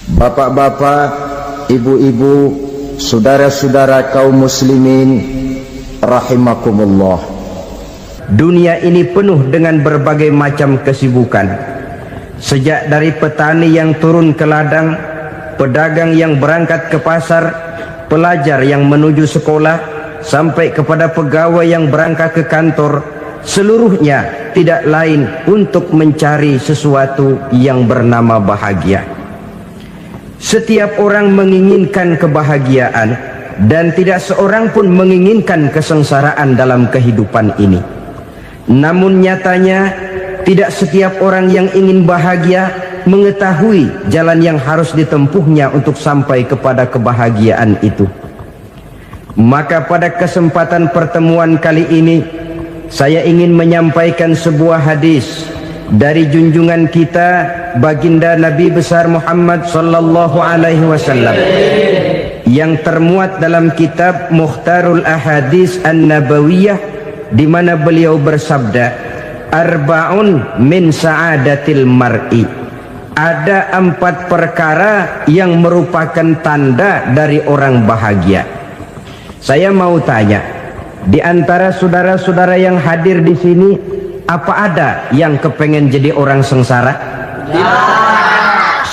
Bapak-bapak, ibu-ibu, saudara-saudara kaum muslimin rahimakumullah. Dunia ini penuh dengan berbagai macam kesibukan. Sejak dari petani yang turun ke ladang, pedagang yang berangkat ke pasar, pelajar yang menuju sekolah, sampai kepada pegawai yang berangkat ke kantor, seluruhnya tidak lain untuk mencari sesuatu yang bernama bahagia. Setiap orang menginginkan kebahagiaan, dan tidak seorang pun menginginkan kesengsaraan dalam kehidupan ini. Namun nyatanya tidak setiap orang yang ingin bahagia mengetahui jalan yang harus ditempuhnya untuk sampai kepada kebahagiaan itu. Maka pada kesempatan pertemuan kali ini, saya ingin menyampaikan sebuah hadis dari junjungan kita baginda Nabi besar Muhammad sallallahu alaihi wasallam yang termuat dalam kitab Mukhtarul Ahadits An-Nabawiyah, di mana beliau bersabda, arba'un min sa'adatil mar'i, ada 4 perkara yang merupakan tanda dari orang bahagia. Saya mau tanya, di antara saudara-saudara yang hadir di sini, apa ada yang kepengen jadi orang sengsara? Ya.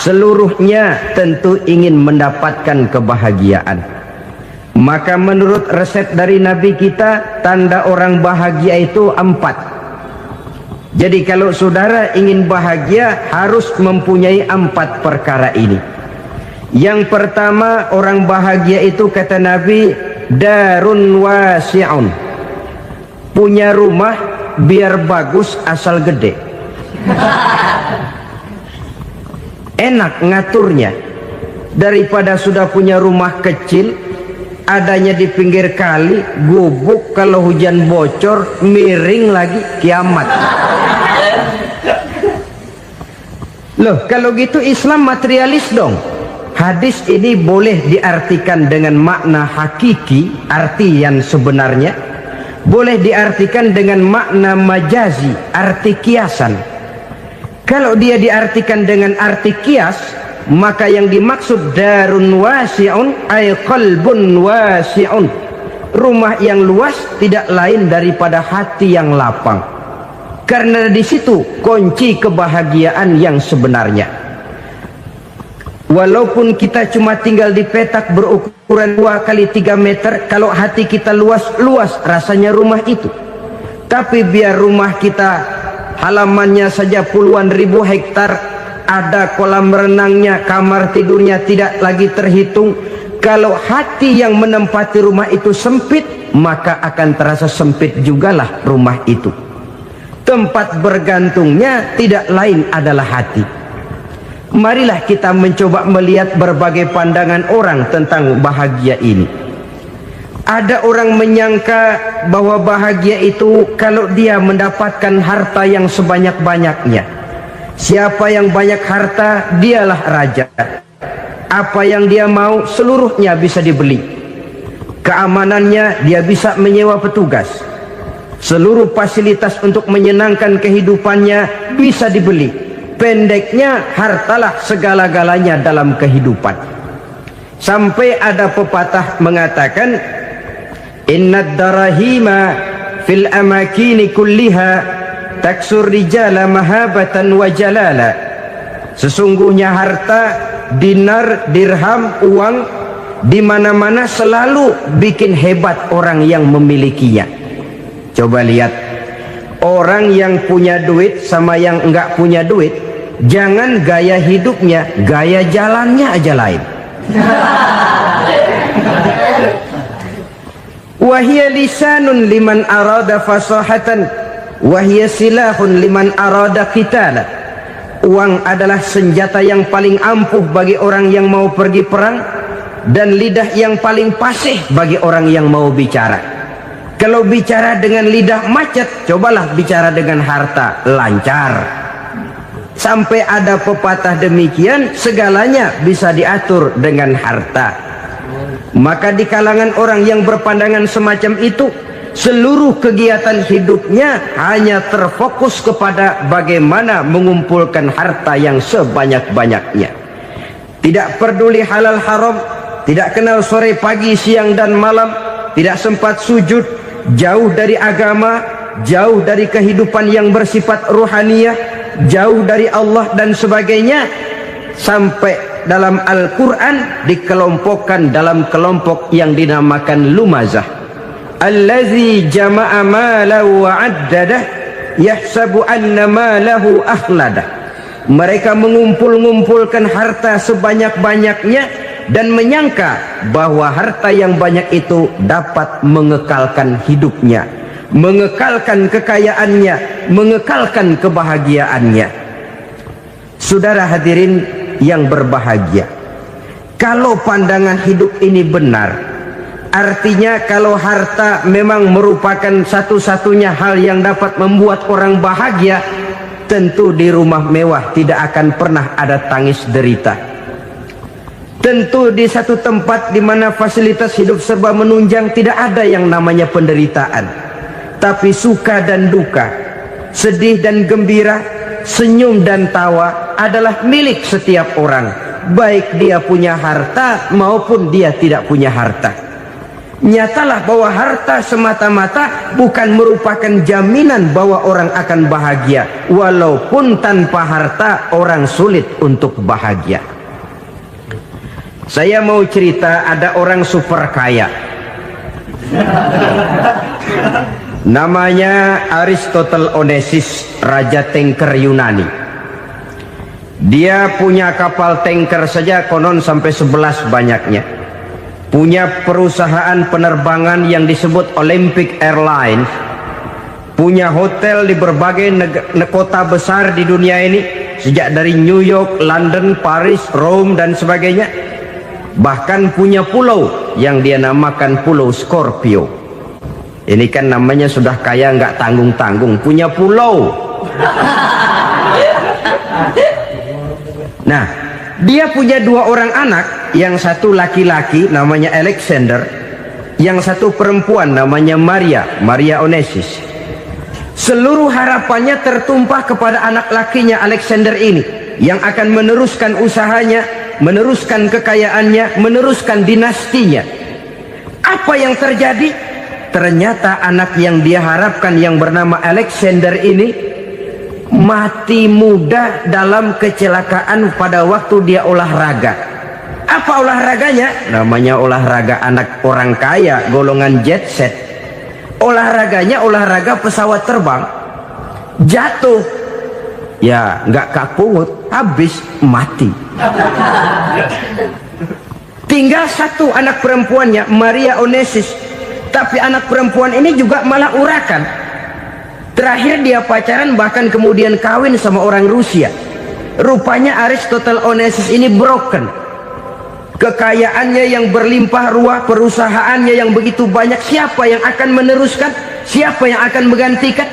Seluruhnya tentu ingin mendapatkan kebahagiaan. Maka menurut resep dari Nabi kita, tanda orang bahagia itu 4. Jadi kalau saudara ingin bahagia, harus mempunyai 4 perkara ini. Yang pertama, orang bahagia itu kata Nabi, darun wasi'un, punya rumah biar bagus asal gede, enak ngaturnya, daripada sudah punya rumah kecil adanya di pinggir kali, gubuk, kalau hujan bocor miring lagi, kiamat. Loh, kalau gitu Islam materialis dong. Hadis ini boleh diartikan dengan makna hakiki, arti yang sebenarnya, boleh diartikan dengan makna majazi, arti kiasan. Kalau dia diartikan dengan arti kias, maka yang dimaksud darun wasi'un ay qalbun wasi'un, rumah yang luas tidak lain daripada hati yang lapang. Karena di situ kunci kebahagiaan yang sebenarnya. Walaupun kita cuma tinggal di petak berukuran 2 kali 3 meter, kalau hati kita luas rasanya rumah itu. Tapi biar rumah kita halamannya saja puluhan ribu hektar, ada kolam renangnya, kamar tidurnya tidak lagi terhitung, kalau hati yang menempati rumah itu sempit, maka akan terasa sempit jugalah rumah itu. Tempat bergantungnya tidak lain adalah hati. Marilah kita mencoba melihat berbagai pandangan orang tentang bahagia ini. Ada orang menyangka bahwa bahagia itu kalau dia mendapatkan harta yang sebanyak-banyaknya. Siapa yang banyak harta, dialah raja. Apa yang dia mau, seluruhnya bisa dibeli. Keamanannya, dia bisa menyewa petugas. Seluruh fasilitas untuk menyenangkan kehidupannya bisa dibeli. Pendeknya, hartalah segala-galanya dalam kehidupan. Sampai ada pepatah mengatakan, innad darahima fil amakini kulliha taksur rijala mahabatan wa jalala. Sesungguhnya harta, dinar, dirham, uang, di mana-mana selalu bikin hebat orang yang memilikinya. Coba lihat, orang yang punya duit sama yang enggak punya duit, jangan gaya hidupnya, gaya jalannya aja lain. Wahia lisanun liman arada fasahatan, wahia silahun liman arada qitala. Uang adalah senjata yang paling ampuh bagi orang yang mau pergi perang, dan lidah yang paling fasih bagi orang yang mau bicara. Kalau bicara dengan lidah macet, cobalah bicara dengan harta, lancar. Sampai ada pepatah demikian, segalanya bisa diatur dengan harta. Maka di kalangan orang yang berpandangan semacam itu, seluruh kegiatan hidupnya hanya terfokus kepada bagaimana mengumpulkan harta yang sebanyak-banyaknya. tidak peduli halal haram, tidak kenal sore pagi siang dan malam, tidak sempat sujud, jauh dari agama, jauh dari kehidupan yang bersifat ruhaniyah, jauh dari Allah dan sebagainya, sampai dalam Al-Quran dikelompokkan dalam kelompok yang dinamakan lumazah. Allazi jama'a malahu wa 'addadah yahsabu anna malahu akhladah. Mereka mengumpul-ngumpulkan harta sebanyak-banyaknya dan menyangka bahwa harta yang banyak itu dapat mengekalkan hidupnya, mengekalkan kekayaannya, mengekalkan kebahagiaannya. Saudara hadirin yang berbahagia, kalau pandangan hidup ini benar, artinya kalau harta memang merupakan satu-satunya hal yang dapat membuat orang bahagia, tentu di rumah mewah tidak akan pernah ada tangis derita. Tentu di satu tempat di mana fasilitas hidup serba menunjang tidak ada yang namanya penderitaan. Tapi suka dan duka, sedih dan gembira, senyum dan tawa adalah milik setiap orang, baik dia punya harta maupun dia tidak punya harta. Nyatalah bahwa harta semata-mata bukan merupakan jaminan bahwa orang akan bahagia, walaupun tanpa harta orang sulit untuk bahagia. Saya mau cerita, ada orang super kaya, namanya Aristotle Onassis, raja tanker Yunani. Dia punya kapal tanker saja konon sampai 11 banyaknya. Punya perusahaan penerbangan yang disebut Olympic Airlines, punya hotel di berbagai kota besar di dunia ini, sejak dari New York, London, Paris, Rome dan sebagainya. Bahkan punya pulau yang dia namakan Pulau Scorpio. Ini kan namanya sudah kaya nggak tanggung-tanggung, punya pulau. Nah, dia punya 2 orang anak, yang satu laki-laki namanya Alexander, yang satu perempuan namanya Maria Onassis. Seluruh harapannya tertumpah kepada anak lakinya Alexander ini, yang akan meneruskan usahanya, meneruskan kekayaannya, meneruskan dinastinya. Apa yang terjadi? Ternyata anak yang dia harapkan yang bernama Alexander ini mati muda dalam kecelakaan pada waktu dia olahraga. Apa olahraganya? Namanya olahraga anak orang kaya, golongan jet set. Olahraganya olahraga pesawat terbang. Jatuh, ya nggak kapungut, habis mati. Tinggal satu anak perempuannya, Maria Onassis. Tapi anak perempuan ini juga malah urakan. Terakhir dia pacaran, bahkan kemudian kawin sama orang Rusia. Rupanya Aristotle Onassis ini broken. Kekayaannya yang berlimpah ruah, perusahaannya yang begitu banyak, siapa yang akan meneruskan? Siapa yang akan menggantikan?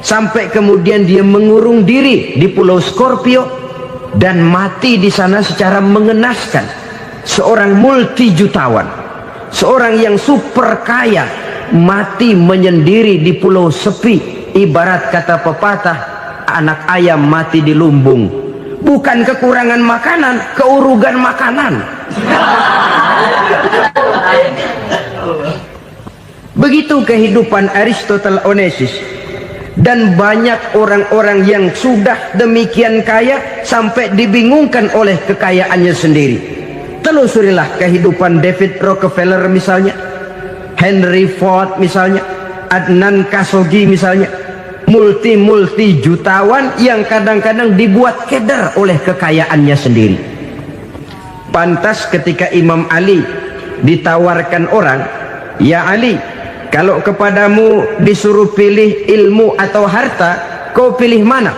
Sampai kemudian dia mengurung diri di Pulau Scorpio dan mati di sana secara mengenaskan. Seorang multijutawan, seorang yang super kaya, mati menyendiri di pulau sepi. Ibarat kata pepatah, anak ayam mati di lumbung. Bukan kekurangan makanan, keurugan makanan. Begitu kehidupan Aristotle Onassis. Dan banyak orang-orang yang sudah demikian kaya sampai dibingungkan oleh kekayaannya sendiri. Telusurilah kehidupan David Rockefeller misalnya, Henry Ford misalnya, Adnan Khashoggi misalnya. Multi jutawan yang kadang-kadang dibuat keder oleh kekayaannya sendiri. Pantas ketika Imam Ali ditawarkan orang, "Ya Ali, kalau kepadamu disuruh pilih ilmu atau harta, kau pilih mana?"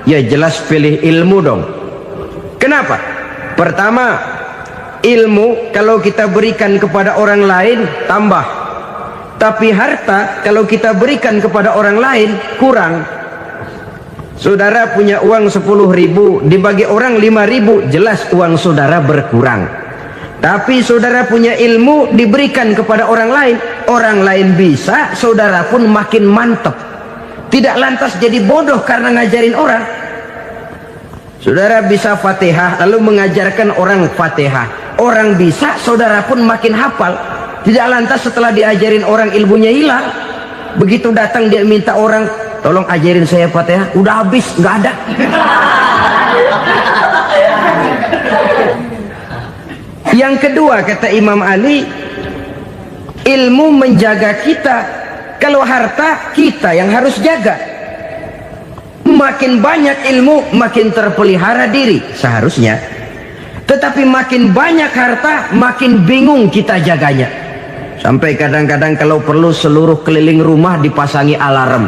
Ya jelas pilih ilmu dong. Kenapa? Pertama, ilmu kalau kita berikan kepada orang lain tambah. Tapi harta kalau kita berikan kepada orang lain kurang. Saudara punya uang 10.000, dibagi orang 5.000, jelas uang saudara berkurang. Tapi saudara punya ilmu, diberikan kepada orang lain bisa, saudara pun makin mantap. Tidak lantas jadi bodoh karena ngajarin orang. Saudara bisa Fatihah lalu mengajarkan orang Fatihah. Orang bisa, saudara pun makin hafal. Tidak lantas setelah diajarin orang ilmunya hilang. Begitu datang dia minta orang, tolong ajarin saya Fatihah, udah habis, nggak ada. Yang kedua kata Imam Ali, ilmu menjaga kita. Kalau harta, kita yang harus jaga. Makin banyak ilmu, makin terpelihara diri seharusnya. Tetapi makin banyak harta, makin bingung kita jaganya. Sampai kadang-kadang kalau perlu seluruh keliling rumah dipasangi alarm.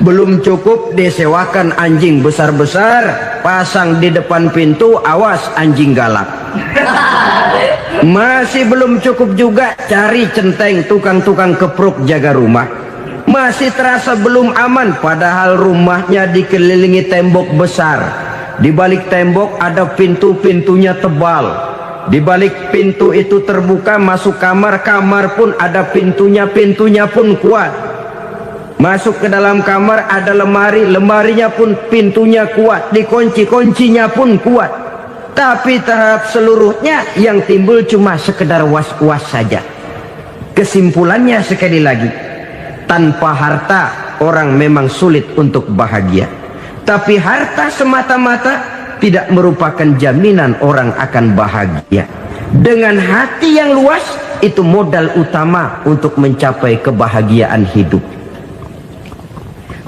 Belum cukup disewakan anjing besar-besar, pasang di depan pintu, awas anjing galak. Masih belum cukup juga, cari centeng tukang-tukang kepruk jaga rumah. Masih terasa belum aman, padahal rumahnya dikelilingi tembok besar. Di balik tembok ada pintu-pintunya tebal. Di balik pintu itu terbuka masuk kamar, kamar pun ada pintunya, pintunya pun kuat. Masuk ke dalam kamar ada lemari, lemarinya pun pintunya kuat, dikunci, kuncinya pun kuat. Tapi terhadap seluruhnya yang timbul cuma sekedar was-was saja. Kesimpulannya sekali lagi, tanpa harta orang memang sulit untuk bahagia. Tapi harta semata-mata tidak merupakan jaminan orang akan bahagia. Dengan hati yang luas, itu modal utama untuk mencapai kebahagiaan hidup.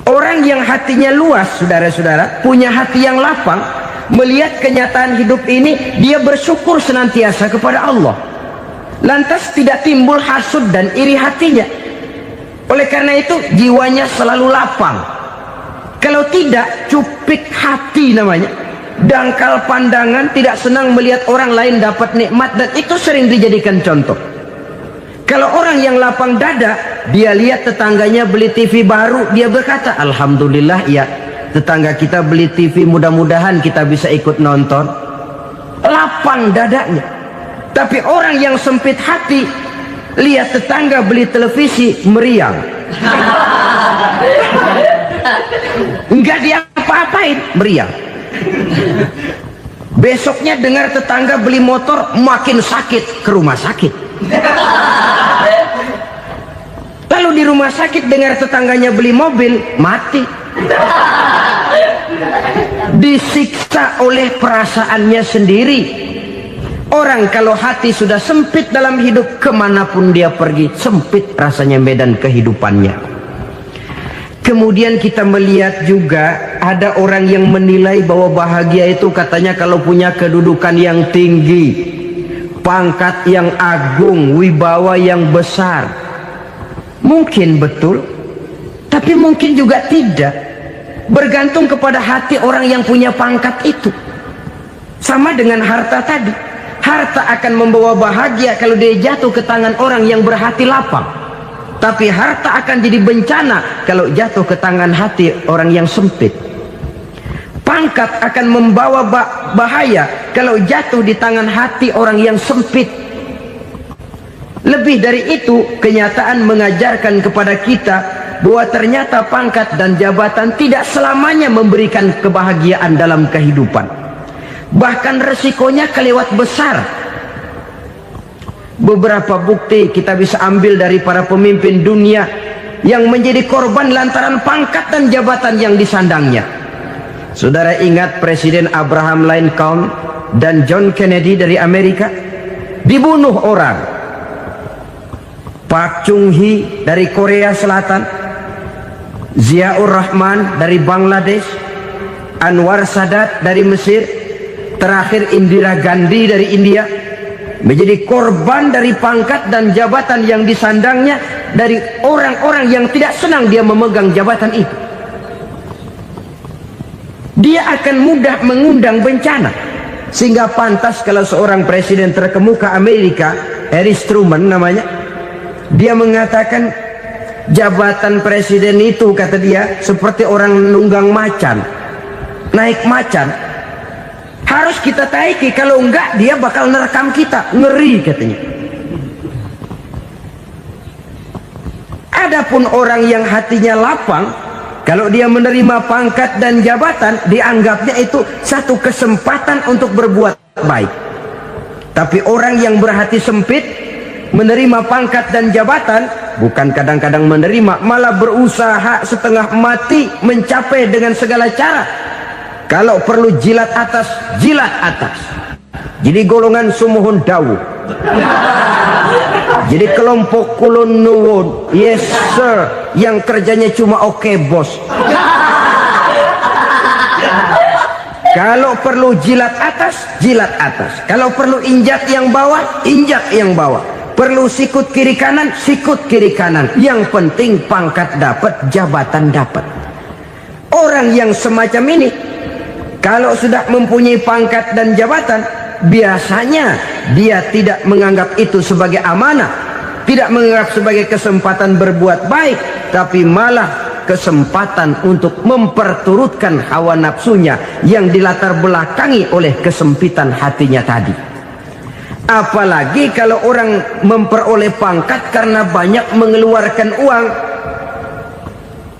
Orang yang hatinya luas, saudara-saudara, punya hati yang lapang, melihat kenyataan hidup ini, dia bersyukur senantiasa kepada Allah. Lantas tidak timbul hasud dan iri hatinya. Oleh karena itu jiwanya selalu lapang. Kalau tidak, cupik hati namanya, dangkal pandangan, tidak senang melihat orang lain dapat nikmat, dan itu sering dijadikan contoh. Kalau orang yang lapang dada, dia lihat tetangganya beli TV baru, dia berkata, alhamdulillah ya, tetangga kita beli TV, mudah-mudahan kita bisa ikut nonton. Lapang dadanya. Tapi orang yang sempit hati, lihat tetangga beli televisi, meriang. Enggak diapa-apain, meriang. Besoknya dengar tetangga beli motor, makin sakit, ke rumah sakit. Lalu di rumah sakit dengar tetangganya beli mobil, mati. Disiksa oleh perasaannya sendiri. Orang kalau hati sudah sempit dalam hidup, kemanapun dia pergi, sempit rasanya medan kehidupannya. Kemudian kita melihat juga ada orang yang menilai bahwa bahagia itu katanya kalau punya kedudukan yang tinggi, pangkat yang agung, wibawa yang besar. Mungkin betul, tapi mungkin juga tidak. Bergantung kepada hati orang yang punya pangkat itu. Sama dengan harta tadi. Harta akan membawa bahagia kalau dia jatuh ke tangan orang yang berhati lapang. Tapi harta akan jadi bencana kalau jatuh ke tangan hati orang yang sempit. Pangkat akan membawa bahaya kalau jatuh di tangan hati orang yang sempit. Lebih dari itu, kenyataan mengajarkan kepada kita bahwa ternyata pangkat dan jabatan tidak selamanya memberikan kebahagiaan dalam kehidupan. Bahkan resikonya kelewat besar. Beberapa bukti kita bisa ambil dari para pemimpin dunia yang menjadi korban lantaran pangkat dan jabatan yang disandangnya. Saudara ingat Presiden Abraham Lincoln dan John Kennedy dari Amerika? Dibunuh orang. Park Chung-hee dari Korea Selatan, Ziaur Rahman dari Bangladesh, Anwar Sadat dari Mesir, terakhir Indira Gandhi dari India, menjadi korban dari pangkat dan jabatan yang disandangnya dari orang-orang yang tidak senang dia memegang jabatan itu. Dia akan mudah mengundang bencana. Sehingga pantas kalau seorang presiden terkemuka Amerika, Harry Truman namanya, dia mengatakan jabatan presiden itu, kata dia, seperti orang nunggang macan, naik macan. Harus kita taiki, kalau enggak dia bakal nerekam kita, ngeri katanya. Adapun orang yang hatinya lapang, Kalau dia menerima pangkat dan jabatan, dianggapnya itu satu kesempatan untuk berbuat baik. Tapi orang yang berhati sempit, menerima pangkat dan jabatan, bukan kadang-kadang menerima, malah berusaha setengah mati mencapai dengan segala cara. Kalau perlu jilat atas, jilat atas. Jadi golongan sumuhun dawu. Jadi kelompok kulon nuwun, yes sir, yang kerjanya cuma oke bos. Kalau perlu jilat atas, jilat atas. Kalau perlu injak yang bawah, injak yang bawah. Perlu sikut kiri kanan, sikut kiri kanan. Yang penting pangkat dapat, jabatan dapat. Orang yang semacam ini, kalau sudah mempunyai pangkat dan jabatan, biasanya dia tidak menganggap itu sebagai amanah, tidak menganggap sebagai kesempatan berbuat baik, tapi malah kesempatan untuk memperturutkan hawa nafsunya yang dilatar belakangi oleh kesempitan hatinya tadi. Apalagi kalau orang memperoleh pangkat karena banyak mengeluarkan uang,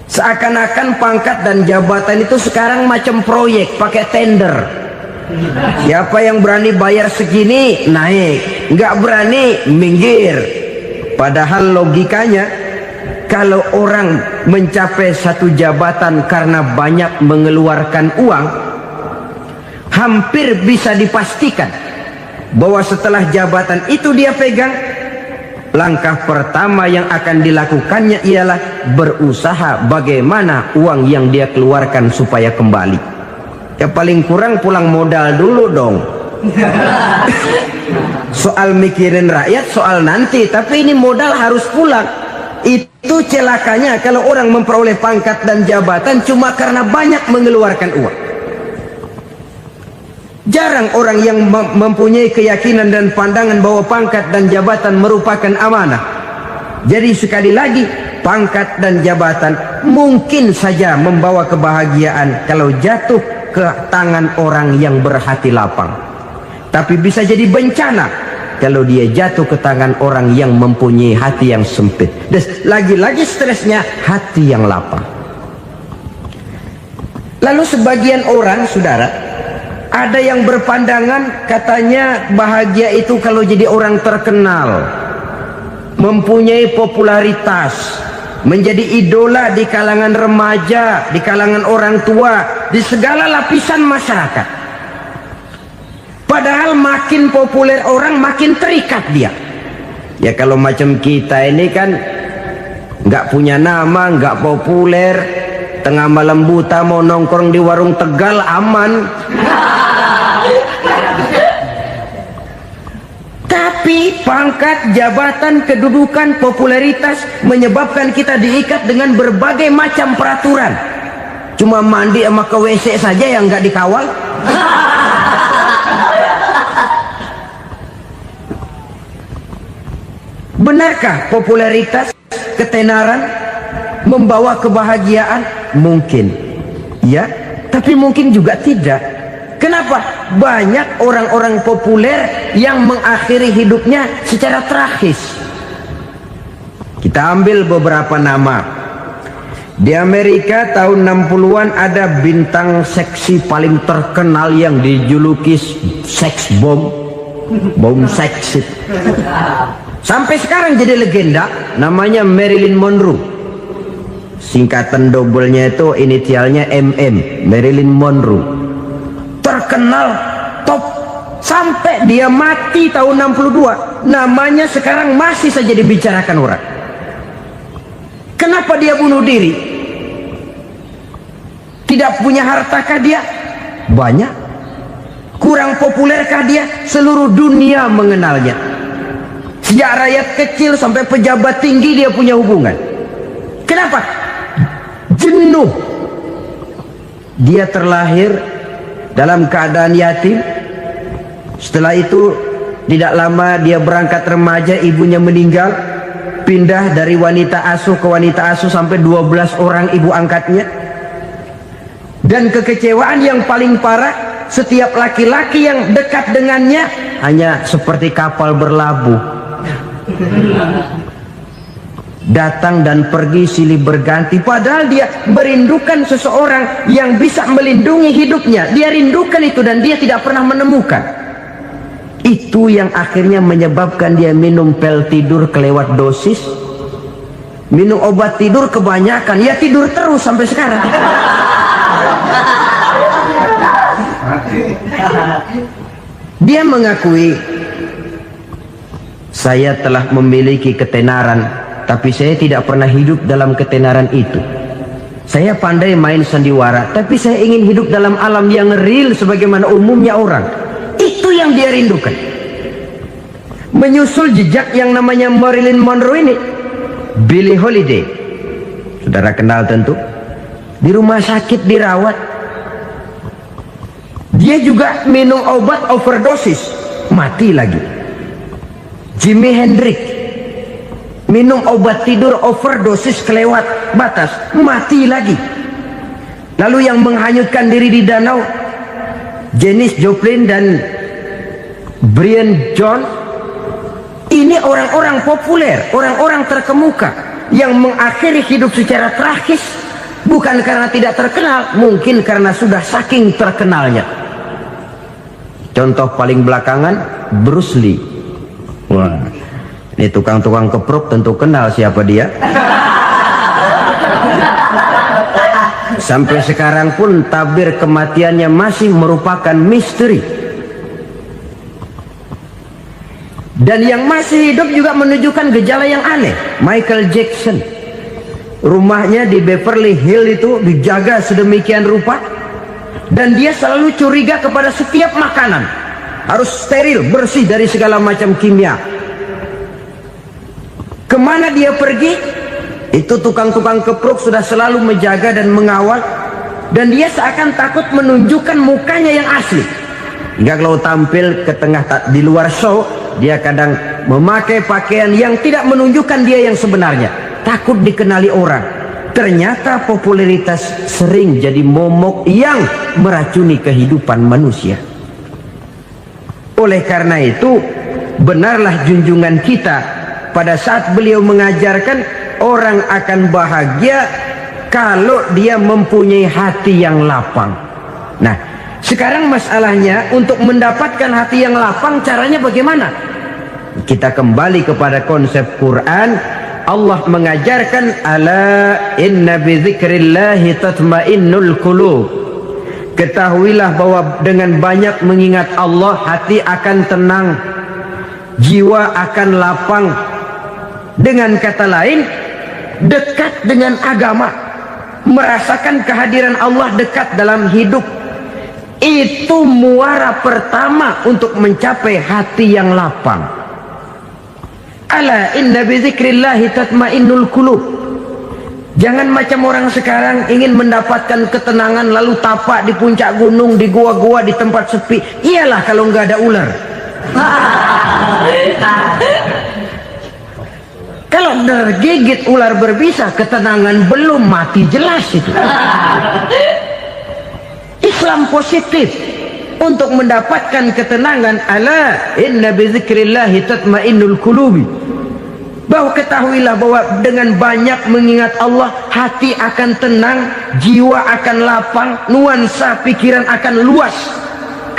seakan-akan pangkat dan jabatan itu sekarang macam proyek pakai tender. Siapa yang berani bayar segini naik, nggak berani minggir. Padahal logikanya, kalau orang mencapai satu jabatan karena banyak mengeluarkan uang, hampir bisa dipastikan bahwa setelah jabatan itu dia pegang, langkah pertama yang akan dilakukannya ialah berusaha bagaimana uang yang dia keluarkan supaya kembali. Ya paling kurang pulang modal dulu dong. Soal mikirin rakyat soal nanti, tapi ini modal harus pulang. Itu celakanya kalau orang memperoleh pangkat dan jabatan cuma karena banyak mengeluarkan uang. Jarang orang yang mempunyai keyakinan dan pandangan bahwa pangkat dan jabatan merupakan amanah. Jadi sekali lagi, pangkat dan jabatan mungkin saja membawa kebahagiaan kalau jatuh ke tangan orang yang berhati lapang. Tapi bisa jadi bencana kalau dia jatuh ke tangan orang yang mempunyai hati yang sempit. Dan lagi-lagi stresnya hati yang lapang. Lalu sebagian orang, saudara, ada yang berpandangan katanya bahagia itu kalau jadi orang terkenal, mempunyai popularitas, menjadi idola di kalangan remaja, di kalangan orang tua, di segala lapisan masyarakat. Padahal makin populer orang, makin terikat dia. Ya kalau macam kita ini kan nggak punya nama, nggak populer, tengah malam buta mau nongkrong di warung Tegal aman. Tapi pangkat, jabatan, kedudukan, popularitas menyebabkan kita diikat dengan berbagai macam peraturan. Cuma mandi sama ke WC saja yang nggak dikawal. Benarkah popularitas, ketenaran membawa kebahagiaan? Mungkin ya, tapi mungkin juga tidak. Kenapa? Banyak orang-orang populer yang mengakhiri hidupnya secara tragis. Kita ambil beberapa nama. Di Amerika tahun 60-an ada bintang seksi paling terkenal yang dijuluki seks bom, bom seksi. Sampai sekarang jadi legenda, namanya Marilyn Monroe. Singkatan doublenya itu inisialnya MM, Marilyn Monroe. Terkenal, top, sampai dia mati tahun 62. Namanya sekarang masih saja dibicarakan orang. Kenapa dia bunuh diri? Tidak punya hartakah dia? Banyak. Kurang populerkah dia? Seluruh dunia mengenalnya. Sejak rakyat kecil sampai pejabat tinggi dia punya hubungan. Kenapa? Jenuh. Dia terlahir dalam keadaan yatim. Setelah itu tidak lama dia berangkat remaja, ibunya meninggal. Pindah dari wanita asuh ke wanita asuh sampai 12 orang ibu angkatnya. Dan kekecewaan yang paling parah, setiap laki-laki yang dekat dengannya hanya seperti kapal berlabuh. datang dan pergi silih berganti, padahal dia merindukan seseorang yang bisa melindungi hidupnya. Dia rindukan itu dan dia tidak pernah menemukan. Itu yang akhirnya menyebabkan dia minum pil tidur kelewat dosis, minum obat tidur kebanyakan, ya tidur terus sampai sekarang. Dia mengakui, saya telah memiliki ketenaran, tapi saya tidak pernah hidup dalam ketenaran itu. Saya pandai main sandiwara, tapi saya ingin hidup dalam alam yang real sebagaimana umumnya orang. Itu yang dia rindukan. Menyusul jejak yang namanya Marilyn Monroe ini, Billie Holiday, saudara kenal tentu, di rumah sakit dirawat. Dia juga minum obat overdosis, mati lagi. Jimi Hendrix minum obat tidur overdosis kelewat batas, mati lagi. Lalu yang menghanyutkan diri di danau, Janis Joplin dan Brian Jones. Ini orang-orang populer, orang-orang terkemuka yang mengakhiri hidup secara tragis, bukan karena tidak terkenal, mungkin karena sudah saking terkenalnya. Contoh paling belakangan, Bruce Lee. Wah, ini tukang-tukang keprok tentu kenal siapa dia. Sampai sekarang pun tabir kematiannya masih merupakan misteri. Dan yang masih hidup juga menunjukkan gejala yang aneh. Michael Jackson, rumahnya di Beverly Hills itu dijaga sedemikian rupa, dan dia selalu curiga kepada setiap makanan harus steril, bersih dari segala macam kimia. Kemana dia pergi, itu tukang-tukang keprok sudah selalu menjaga dan mengawal, dan dia seakan takut menunjukkan mukanya yang asli. Hingga kalau tampil ke tengah di luar show, dia kadang memakai pakaian yang tidak menunjukkan dia yang sebenarnya, takut dikenali orang. Ternyata popularitas sering jadi momok yang meracuni kehidupan manusia. Oleh karena itu, benarlah junjungan kita pada saat beliau mengajarkan orang akan bahagia kalau dia mempunyai hati yang lapang. Nah, sekarang masalahnya untuk mendapatkan hati yang lapang, caranya bagaimana? Kita kembali kepada konsep Quran. Allah mengajarkan, ala inna bi dzikrillahi tatmainnul qulub. Ketahuilah bahwa dengan banyak mengingat Allah, hati akan tenang, jiwa akan lapang. Dengan kata lain, dekat dengan agama, merasakan kehadiran Allah dekat dalam hidup. Itu muara pertama untuk mencapai hati yang lapang. Ala inna bi dzikrillahi tatmainnul qulub. Jangan macam orang sekarang ingin mendapatkan ketenangan lalu tapak di puncak gunung, di gua-gua, di tempat sepi. Iyalah kalau nggak ada ular. Kalau tergigit ular berbisa, ketenangan belum, mati jelas itu. Islam positif untuk mendapatkan ketenangan. Ala inna bi dzikrillahi tatmainnul qulubi. Bahwa ketahuilah bahwa dengan banyak mengingat Allah, hati akan tenang, jiwa akan lapang, nuansa pikiran akan luas.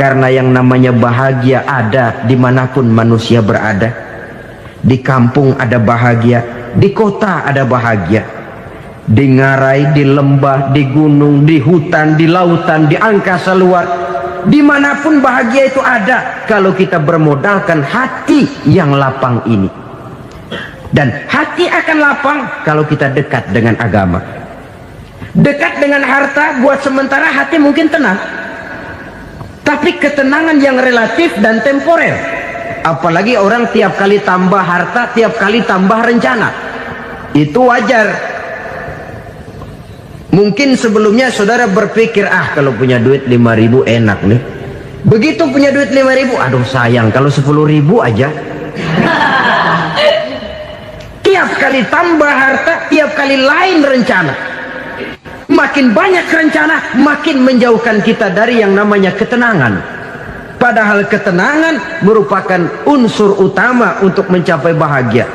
Karena yang namanya bahagia ada dimanapun manusia berada. Di kampung ada bahagia, di kota ada bahagia, di ngarai, di lembah, di gunung, di hutan, di lautan, di angkasa luar, dimanapun bahagia itu ada kalau kita bermodalkan hati yang lapang ini. Dan hati akan lapang kalau kita dekat dengan agama. Dekat dengan harta buat sementara hati mungkin tenang, tapi ketenangan yang relatif dan temporer. Apalagi orang tiap kali tambah harta, tiap kali tambah rencana, itu wajar. Mungkin sebelumnya saudara berpikir, kalau punya duit 5.000 enak nih. Begitu punya duit 5.000, aduh sayang kalau 10.000 aja. Tiap kali tambah harta, tiap kali lain rencana. Makin banyak rencana, makin menjauhkan kita dari yang namanya ketenangan. Padahal ketenangan merupakan unsur utama untuk mencapai bahagia.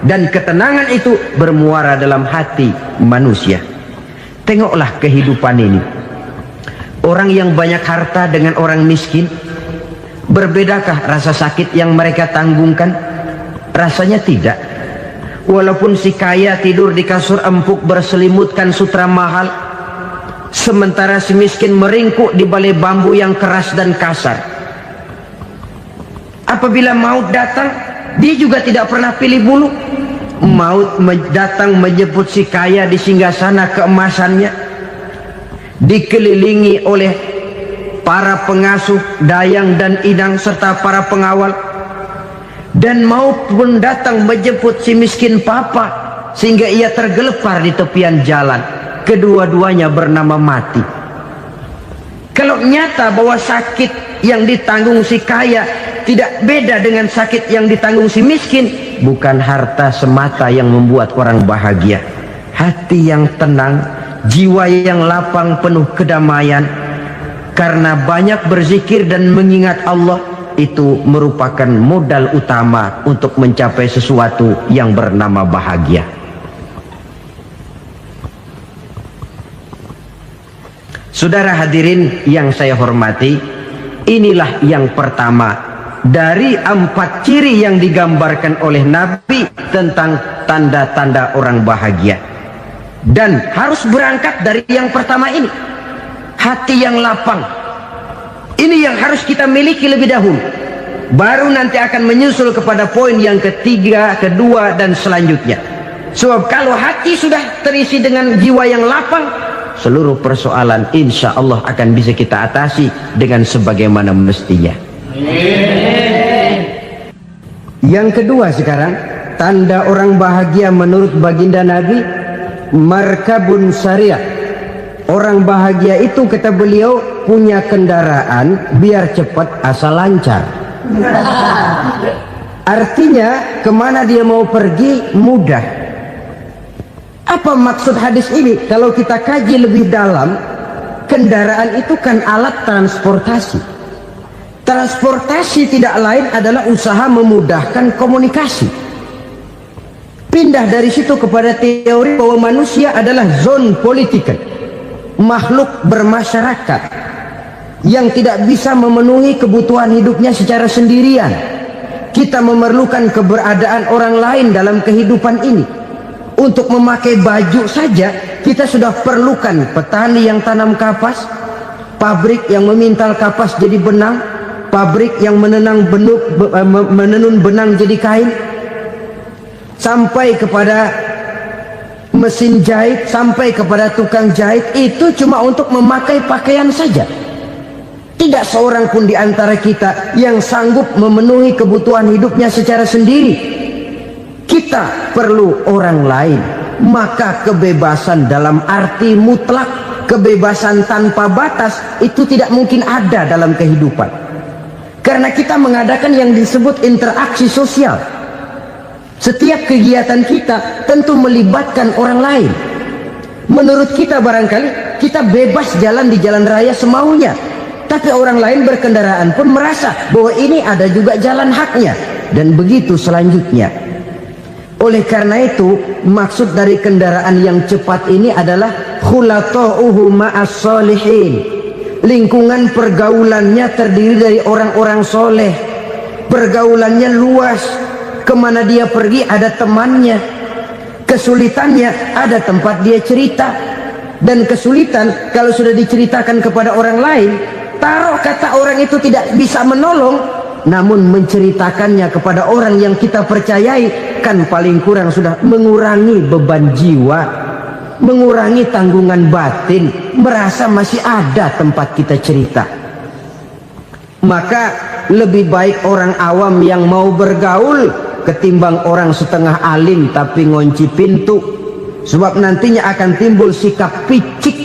dan ketenangan itu bermuara dalam hati manusia. Tengoklah kehidupan ini. Orang yang banyak harta dengan orang miskin, berbedakah rasa sakit yang mereka tanggungkan? Rasanya tidak. Walaupun si kaya tidur di kasur empuk berselimutkan sutra mahal, sementara si miskin meringkuk di balai bambu yang keras dan kasar. Apabila maut datang, dia juga tidak pernah pilih bulu. Maut datang menjemput si kaya di singgasana keemasannya, dikelilingi oleh para pengasuh, dayang dan idang serta para pengawal. Dan maut pun datang menjemput si miskin papa, sehingga ia tergelepar di tepian jalan. Kedua-duanya bernama mati. Kalau nyata bahwa sakit yang ditanggung si kaya tidak beda dengan sakit yang ditanggung si miskin, bukan harta semata yang membuat orang bahagia. Hati yang tenang, jiwa yang lapang penuh kedamaian karena banyak berzikir dan mengingat Allah, itu merupakan modal utama untuk mencapai sesuatu yang bernama bahagia. Saudara hadirin yang saya hormati, inilah yang pertama dari 4 ciri yang digambarkan oleh Nabi tentang tanda-tanda orang bahagia. Dan harus berangkat dari yang pertama ini, hati yang lapang. Ini yang harus kita miliki lebih dahulu, baru nanti akan menyusul kepada poin yang ketiga, kedua dan selanjutnya. Sebab kalau hati sudah terisi dengan jiwa yang lapang, seluruh persoalan insya Allah akan bisa kita atasi dengan sebagaimana mestinya. Yang kedua sekarang, tanda orang bahagia menurut baginda Nabi, markabun syariah. Orang bahagia itu, kata beliau, punya kendaraan biar cepat asal lancar. Artinya kemana dia mau pergi mudah. Apa maksud hadis ini? Kalau kita kaji lebih dalam, kendaraan itu kan alat transportasi. Transportasi tidak lain adalah usaha memudahkan komunikasi. Pindah dari situ kepada teori bahwa manusia adalah zon political, makhluk bermasyarakat yang tidak bisa memenuhi kebutuhan hidupnya secara sendirian. Kita memerlukan keberadaan orang lain dalam kehidupan ini. Untuk memakai baju saja kita sudah perlukan petani yang tanam kapas, pabrik yang memintal kapas jadi benang, pabrik yang menenun benang jadi kain, sampai kepada mesin jahit, sampai kepada tukang jahit. Itu cuma untuk memakai pakaian saja. Tidak seorang pun di antara kita yang sanggup memenuhi kebutuhan hidupnya secara sendiri. Kita perlu orang lain. Maka kebebasan dalam arti mutlak, kebebasan tanpa batas, itu tidak mungkin ada dalam kehidupan. Karena kita mengadakan yang disebut interaksi sosial. Setiap kegiatan kita tentu melibatkan orang lain. Menurut kita barangkali kita bebas jalan di jalan raya semaunya, tapi orang lain berkendaraan pun merasa bahwa ini ada juga jalan haknya, dan begitu selanjutnya. Oleh karena itu, maksud dari kendaraan yang cepat ini adalah khulatuhu ma'as solihin. Lingkungan pergaulannya terdiri dari orang-orang soleh. Pergaulannya luas. Kemana dia pergi ada temannya. Kesulitannya ada tempat dia cerita. Dan kesulitan kalau sudah diceritakan kepada orang lain, taruh kata orang itu tidak bisa menolong, namun menceritakannya kepada orang yang kita percayai, kan paling kurang sudah mengurangi beban jiwa, mengurangi tanggungan batin, merasa masih ada tempat kita cerita. Maka lebih baik orang awam yang mau bergaul ketimbang orang setengah alim tapi ngunci pintu. Sebab nantinya akan timbul sikap picik,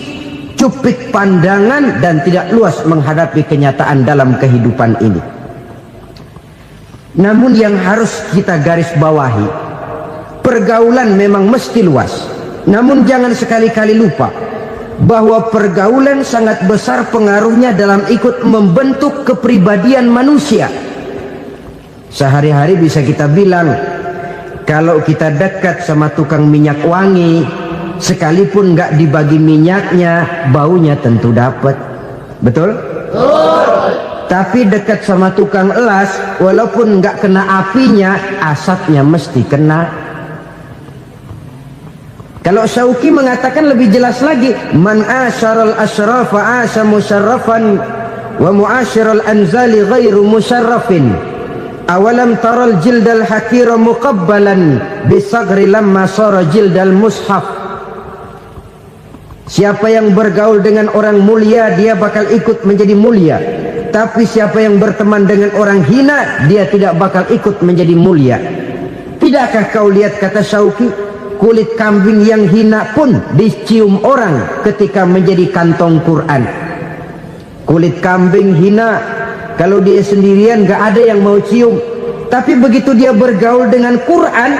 cupik pandangan, dan tidak luas menghadapi kenyataan dalam kehidupan ini. Namun yang harus kita garis bawahi, pergaulan memang mesti luas. Namun jangan sekali-kali lupa bahwa pergaulan sangat besar pengaruhnya dalam ikut membentuk kepribadian manusia. Sehari-hari bisa kita bilang Kalau kita dekat sama tukang minyak wangi, sekalipun nggak dibagi minyaknya, baunya tentu dapat. Betul? Tapi dekat sama tukang elas, walaupun nggak kena apinya, asapnya mesti kena. Kalau Syauqi mengatakan lebih jelas lagi, man asyaral asyrafa asya musyarrafan wa muasyiral anzali ghairu musyarrafin. Awalam taral jildal hakira muqabbalan bisagri lamma sara jildal mushaf. Siapa yang bergaul dengan orang mulia, dia bakal ikut menjadi mulia. Tapi siapa yang berteman dengan orang hina, dia tidak bakal ikut menjadi mulia. Tidakkah kau lihat, kata Syauqi, kulit kambing yang hina pun dicium orang ketika menjadi kantong Quran. Kulit kambing hina, kalau dia sendirian gak ada yang mau cium. Tapi begitu dia bergaul dengan Quran,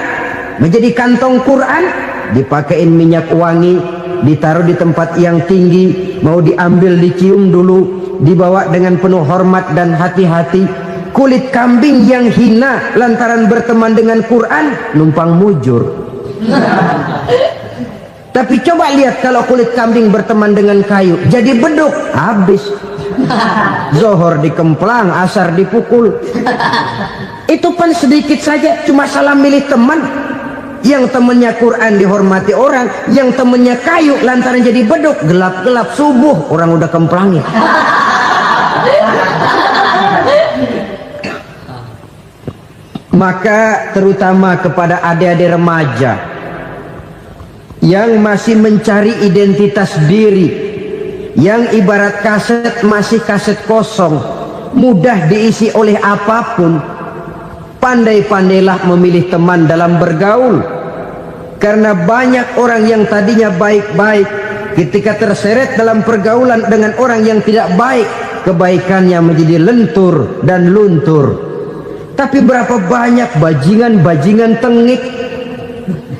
menjadi kantong Quran, dipakein minyak wangi, ditaruh di tempat yang tinggi, mau diambil dicium dulu, dibawa dengan penuh hormat dan hati-hati. Kulit kambing yang hina lantaran berteman dengan Quran, numpang mujur. Tapi coba lihat kalau kulit kambing berteman dengan kayu, jadi beduk, habis. Zohor dikemplang, asar dipukul. Itu pun sedikit saja, cuma salah milih teman. Yang temannya Quran dihormati orang, yang temannya kayu lantaran jadi beduk, gelap-gelap subuh orang udah kemplangnya. Maka terutama kepada adik-adik remaja yang masih mencari identitas diri, yang ibarat kaset masih kaset kosong, mudah diisi oleh apapun, pandai-pandailah memilih teman dalam bergaul. Karena banyak orang yang tadinya baik-baik, ketika terseret dalam pergaulan dengan orang yang tidak baik, kebaikannya menjadi lentur dan luntur. Tapi berapa banyak bajingan-bajingan tengik,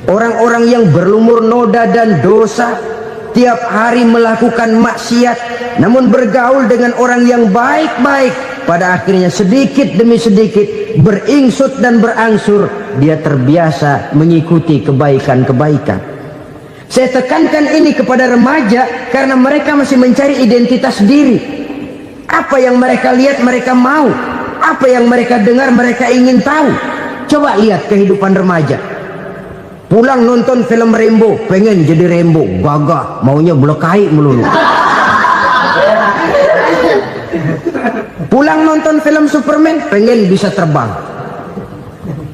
orang-orang yang berlumur noda dan dosa, tiap hari melakukan maksiat, namun bergaul dengan orang yang baik-baik, pada akhirnya sedikit demi sedikit beringsut dan berangsur dia terbiasa mengikuti kebaikan-kebaikan. Saya tekankan ini kepada remaja karena mereka masih mencari identitas diri. Apa yang mereka lihat mereka mau, apa yang mereka dengar mereka ingin tahu. Coba lihat kehidupan remaja. Pulang nonton film Rambo, pengen jadi Rambo, gagah, maunya belekai melulu. Pulang nonton film Superman, pengen bisa terbang.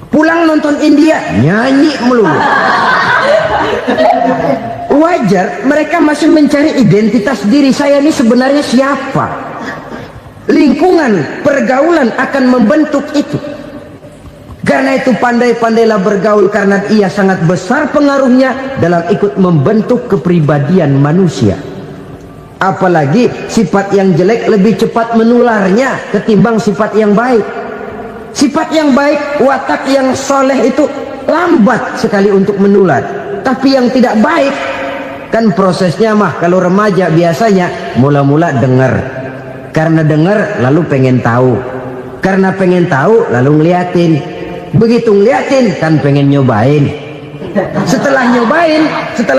Pulang nonton India, nyanyi melulu. Wajar, mereka masih mencari identitas diri. Saya ini sebenarnya siapa? Lingkungan, pergaulan akan membentuk itu. Karena itu pandai-pandailah bergaul, karena ia sangat besar pengaruhnya dalam ikut membentuk kepribadian manusia. Apalagi sifat yang jelek lebih cepat menularnya ketimbang sifat yang baik. Sifat yang baik, watak yang soleh itu lambat sekali untuk menular. Tapi yang tidak baik, kan prosesnya mah kalau remaja biasanya mula-mula dengar. Karena dengar lalu pengen tahu. Karena pengen tahu lalu ngeliatin. Begitu ngeliatin kan pengen nyobain. Setelah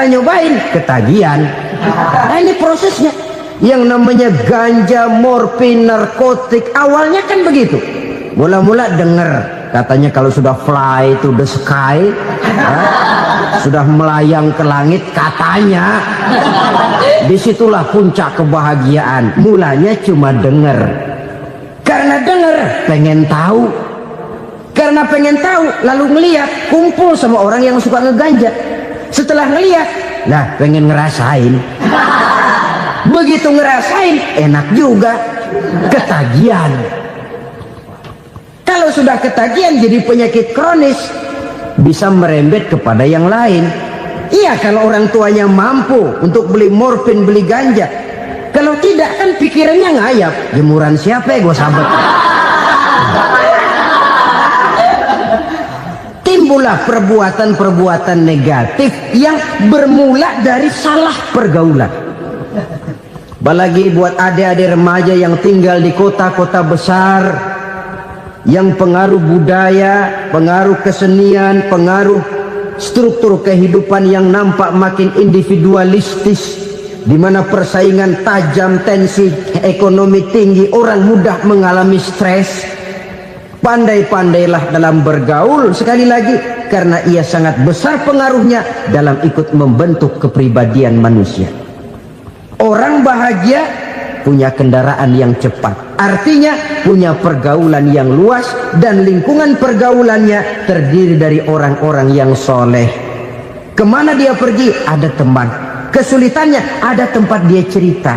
nyobain ketagihan. Nah, ini prosesnya. Yang namanya ganja, morfin, narkotik, awalnya kan begitu. Mula-mula dengar, katanya kalau sudah fly to the sky, sudah melayang ke langit, katanya disitulah puncak kebahagiaan. Mulanya cuma dengar. Karena dengar pengen tahu. Karena pengen tahu lalu ngeliat, kumpul sama orang yang suka ngeganja. Setelah ngeliat, nah pengen ngerasain. Begitu ngerasain enak juga, ketagihan. Kalau sudah ketagihan jadi penyakit kronis, bisa merembet kepada yang lain. Iya, kalau orang tuanya mampu untuk beli morfin, beli ganja. Kalau tidak kan pikirannya ngayap, jemuran siapa ya gue sabet. Timbullah perbuatan-perbuatan negatif yang bermula dari salah pergaulan. Apalagi buat adik-adik remaja yang tinggal di kota-kota besar, yang pengaruh budaya, pengaruh kesenian, pengaruh struktur kehidupan yang nampak makin individualistis, di mana persaingan tajam, tensi ekonomi tinggi, orang mudah mengalami stres. Pandai-pandailah dalam bergaul, sekali lagi, karena ia sangat besar pengaruhnya dalam ikut membentuk kepribadian manusia. Orang bahagia punya kendaraan yang cepat, artinya punya pergaulan yang luas, dan lingkungan pergaulannya terdiri dari orang-orang yang soleh. Kemana dia pergi, ada teman. Kesulitannya, ada tempat dia cerita.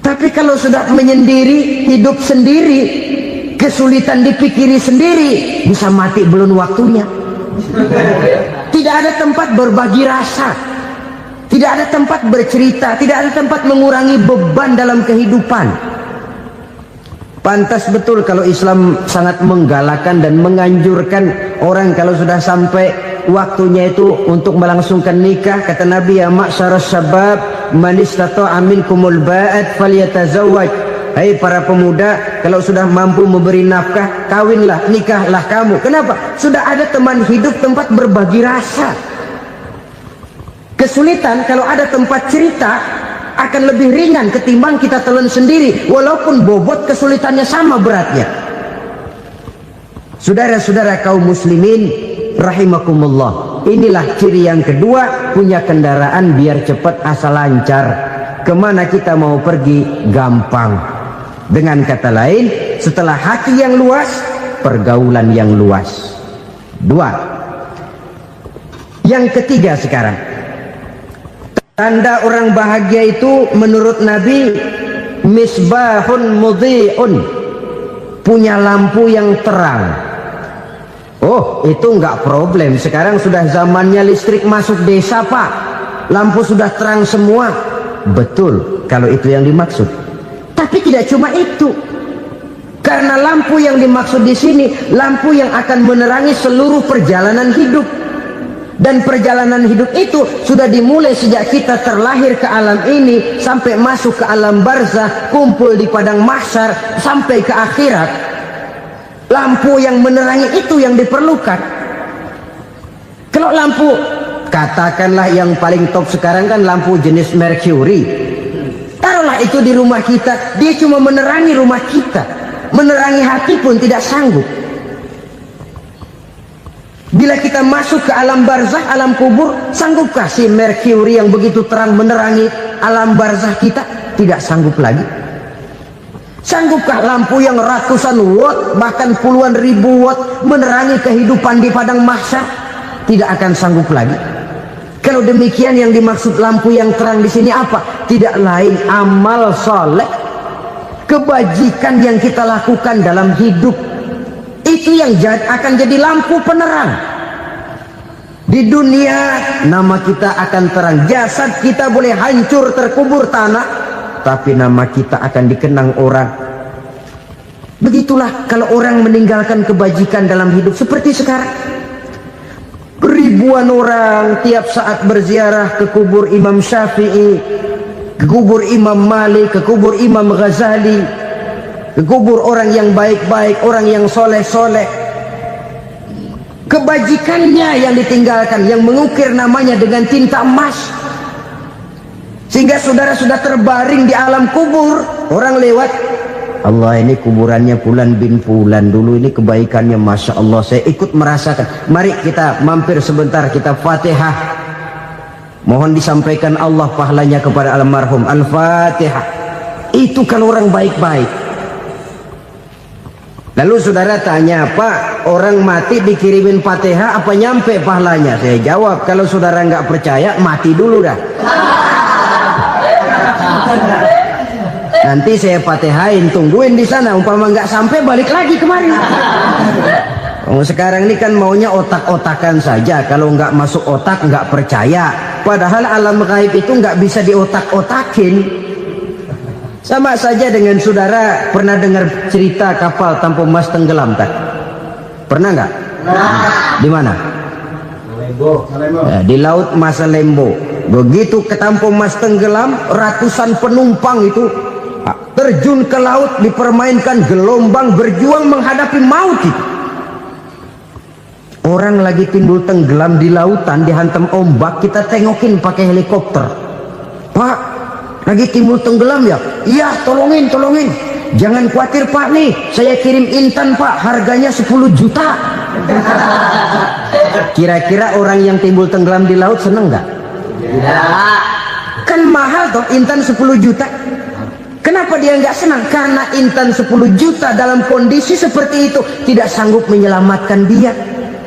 Tapi kalau sudah menyendiri, hidup sendiri, kesulitan dipikiri sendiri, bisa mati belum waktunya. Tidak ada tempat berbagi rasa, tidak ada tempat bercerita, tidak ada tempat mengurangi beban dalam kehidupan. Pantas betul kalau Islam sangat menggalakkan dan menganjurkan orang kalau sudah sampai waktunya itu untuk melangsungkan nikah. Kata Nabi, ya ma'syaras syabab man istata'a minkumul ba'at falyatazawwaj. Hai para pemuda, kalau sudah mampu memberi nafkah, kawinlah, nikahlah kamu. Kenapa? Sudah ada teman hidup, tempat berbagi rasa. Kesulitan kalau ada tempat cerita akan lebih ringan ketimbang kita telan sendiri, walaupun bobot kesulitannya sama beratnya. Saudara-saudara kaum muslimin rahimakumullah, inilah ciri yang kedua, punya kendaraan biar cepat asal lancar. Kemana kita mau pergi gampang. Dengan kata lain, setelah hati yang luas, pergaulan yang luas. Dua. Yang ketiga sekarang, tanda orang bahagia itu menurut Nabi, misbahun mudhi'un, punya lampu yang terang. Oh, itu enggak problem. Sekarang sudah zamannya listrik masuk desa, Pak. Lampu sudah terang semua. Betul, kalau itu yang dimaksud. Tapi tidak cuma itu. Karena lampu yang dimaksud di sini, lampu yang akan menerangi seluruh perjalanan hidup. Dan perjalanan hidup itu sudah dimulai sejak kita terlahir ke alam ini, sampai masuk ke alam barzah, kumpul di padang mahsyar, sampai ke akhirat. Lampu yang menerangi itu yang diperlukan. Kalau lampu, katakanlah yang paling top sekarang kan lampu jenis Mercury. Taruhlah itu di rumah kita, dia cuma menerangi rumah kita, menerangi hati pun tidak sanggup. Bila kita masuk ke alam barzah, alam kubur, sanggupkah si Mercury yang begitu terang menerangi alam barzah kita? Tidak sanggup lagi. Sanggupkah lampu yang ratusan watt, bahkan puluhan ribu watt menerangi kehidupan di padang mahsyar? Tidak akan sanggup lagi. Kalau demikian, yang dimaksud lampu yang terang di sini apa? Tidak lain amal soleh, kebajikan yang kita lakukan dalam hidup. Itu yang akan jadi lampu penerang. Di dunia nama kita akan terang, jasad kita boleh hancur terkubur tanah, tapi nama kita akan dikenang orang. Begitulah kalau orang meninggalkan kebajikan dalam hidup seperti sekarang. Ribuan orang tiap saat berziarah ke kubur Imam Syafi'i, ke kubur Imam Malik, ke kubur Imam Ghazali, ke kubur orang yang baik-baik, orang yang soleh-soleh. Kebajikannya yang ditinggalkan, yang mengukir namanya dengan tinta emas, sehingga saudara sudah terbaring di alam kubur. Orang lewat, Allah, ini kuburannya Fulan bin Fulan, dulu ini kebaikannya Masya Allah, saya ikut merasakan. Mari kita mampir sebentar, kita Fatihah, mohon disampaikan Allah pahalanya kepada almarhum. Al-Fatihah. Itu kalau orang baik-baik. Lalu saudara tanya, Pak, orang mati dikirimin Fatihah apa nyampe pahalanya? Saya jawab, kalau saudara nggak percaya, mati dulu dah. Nanti saya Fatihain, tungguin di sana. Umpama nggak sampai, balik lagi kemari. Sekarang ini kan maunya otak-otakan saja. Kalau nggak masuk otak, nggak percaya. Padahal alam gaib itu nggak bisa diotak-otakin. Sama saja dengan saudara pernah dengar cerita kapal Tampu Mas tenggelam tak? Pernah nggak? Di mana? Ya, di laut Masalembo. Begitu ke Tampu Mas tenggelam, ratusan penumpang itu terjun ke laut, dipermainkan gelombang, berjuang menghadapi maut itu. Orang lagi timbul tenggelam di lautan, dihantam ombak, kita tengokin pakai helikopter. Pak, lagi timbul tenggelam ya? Iya, tolongin. Jangan khawatir Pak, nih saya kirim intan Pak, harganya 10 juta. Kira-kira orang yang timbul tenggelam di laut seneng nggak? Tidak. Kan mahal toh intan 10 juta. Kenapa dia nggak senang? Karena intan 10 juta dalam kondisi seperti itu tidak sanggup menyelamatkan dia.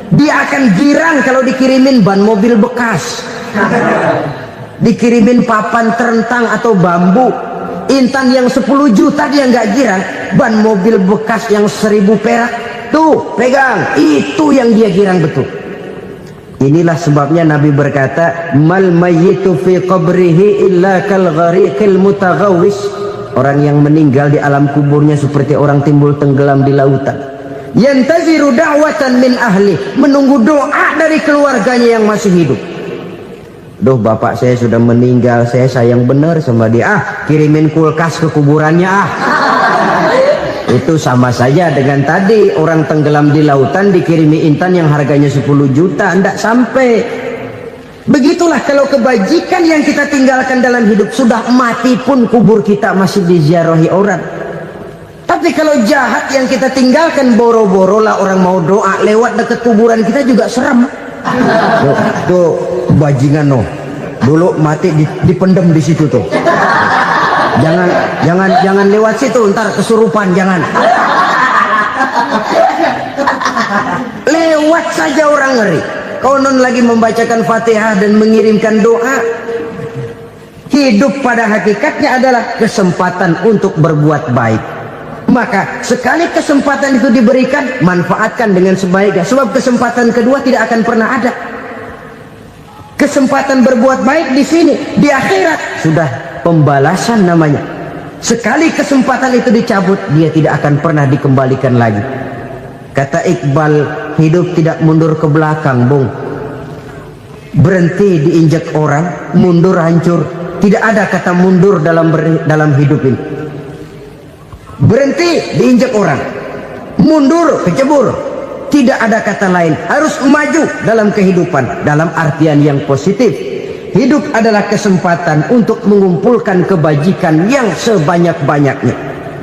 Dia akan girang kalau dikirimin ban mobil bekas, dikirimin papan terentang atau bambu. Intan yang 10 juta dia nggak girang, ban mobil bekas yang 1000 perak tuh pegang, itu yang dia girang betul. Inilah sebabnya Nabi berkata, mal mayyitu fi qabrihi illa kal ghariqil mutaghawwis. Orang yang meninggal di alam kuburnya seperti orang timbul tenggelam di lautan. Yantaziru da'watan min ahli, menunggu doa dari keluarganya yang masih hidup. Duh, bapak saya sudah meninggal, saya sayang benar sama dia. Kirimin kulkas ke kuburannya Itu sama saja dengan tadi orang tenggelam di lautan dikirimi intan yang harganya 10 juta, tidak sampai. Begitulah kalau kebajikan yang kita tinggalkan dalam hidup, sudah mati pun kubur kita masih diziarahi orang. Tapi kalau jahat yang kita tinggalkan, boro-boro lah orang mau doa lewat dekat kuburan kita juga serem. Tuh bajingan no, dulu mati dipendem di situ tuh. Jangan lewat situ, ntar kesurupan, jangan. Lewat saja orang ngeri. Konon lagi membacakan Fatihah dan mengirimkan doa. Hidup pada hakikatnya adalah kesempatan untuk berbuat baik. Maka sekali kesempatan itu diberikan, manfaatkan dengan sebaiknya. Sebab kesempatan kedua tidak akan pernah ada. Kesempatan berbuat baik di sini, di akhirat sudah pembalasan namanya. Sekali kesempatan itu dicabut, dia tidak akan pernah dikembalikan lagi. Kata Iqbal, hidup tidak mundur ke belakang, Bung. Berhenti diinjak orang, mundur hancur. Tidak ada kata mundur dalam hidup ini. Berhenti diinjak orang, mundur kecebur. Tidak ada kata lain. Harus maju dalam kehidupan, dalam artian yang positif. Hidup adalah kesempatan untuk mengumpulkan kebajikan yang sebanyak-banyaknya.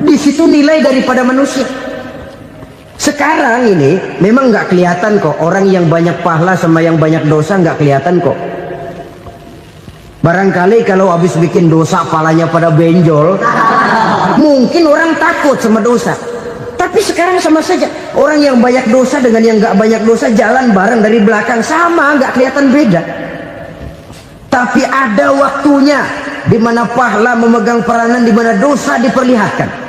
Di situ nilai daripada manusia. Sekarang ini memang nggak kelihatan kok, orang yang banyak pahala sama yang banyak dosa nggak kelihatan kok. Barangkali kalau habis bikin dosa palanya pada benjol, mungkin orang takut sama dosa. Tapi sekarang sama saja, orang yang banyak dosa dengan yang nggak banyak dosa jalan bareng dari belakang, sama, nggak kelihatan beda. Tapi ada waktunya di mana pahala memegang peranan, di mana dosa diperlihatkan.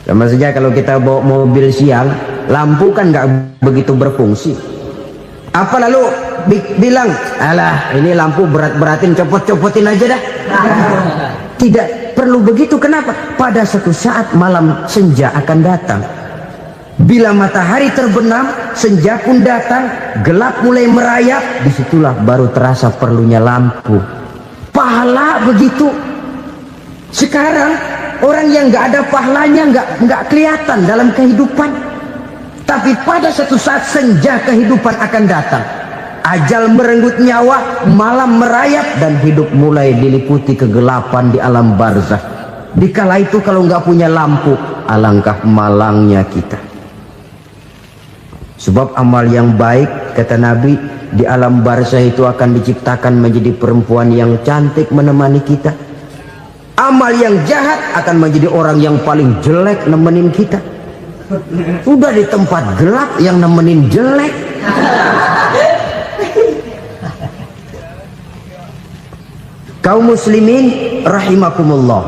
Sama saja kalau kita bawa mobil siang, lampu kan nggak begitu berfungsi. Apa lalu bilang, alah ini lampu berat-beratin, copot-copotin aja dah. Tidak perlu begitu. Kenapa? Pada suatu saat malam senja akan datang. Bila matahari terbenam, senja pun datang, gelap mulai merayap, disitulah baru terasa perlunya lampu. Pahala begitu. Sekarang orang yang nggak ada pahalanya nggak kelihatan dalam kehidupan. Tapi pada suatu saat senja kehidupan akan datang. Ajal merenggut nyawa, malam merayap, dan hidup mulai diliputi kegelapan di alam barzakh. Dikala itu kalau nggak punya lampu, alangkah malangnya kita. Sebab amal yang baik, kata Nabi, di alam barzakh itu akan diciptakan menjadi perempuan yang cantik menemani kita. Amal yang jahat akan menjadi orang yang paling jelek nemenin kita. Udah di tempat gelap yang nemenin jelek. Kaum muslimin rahimakumullah.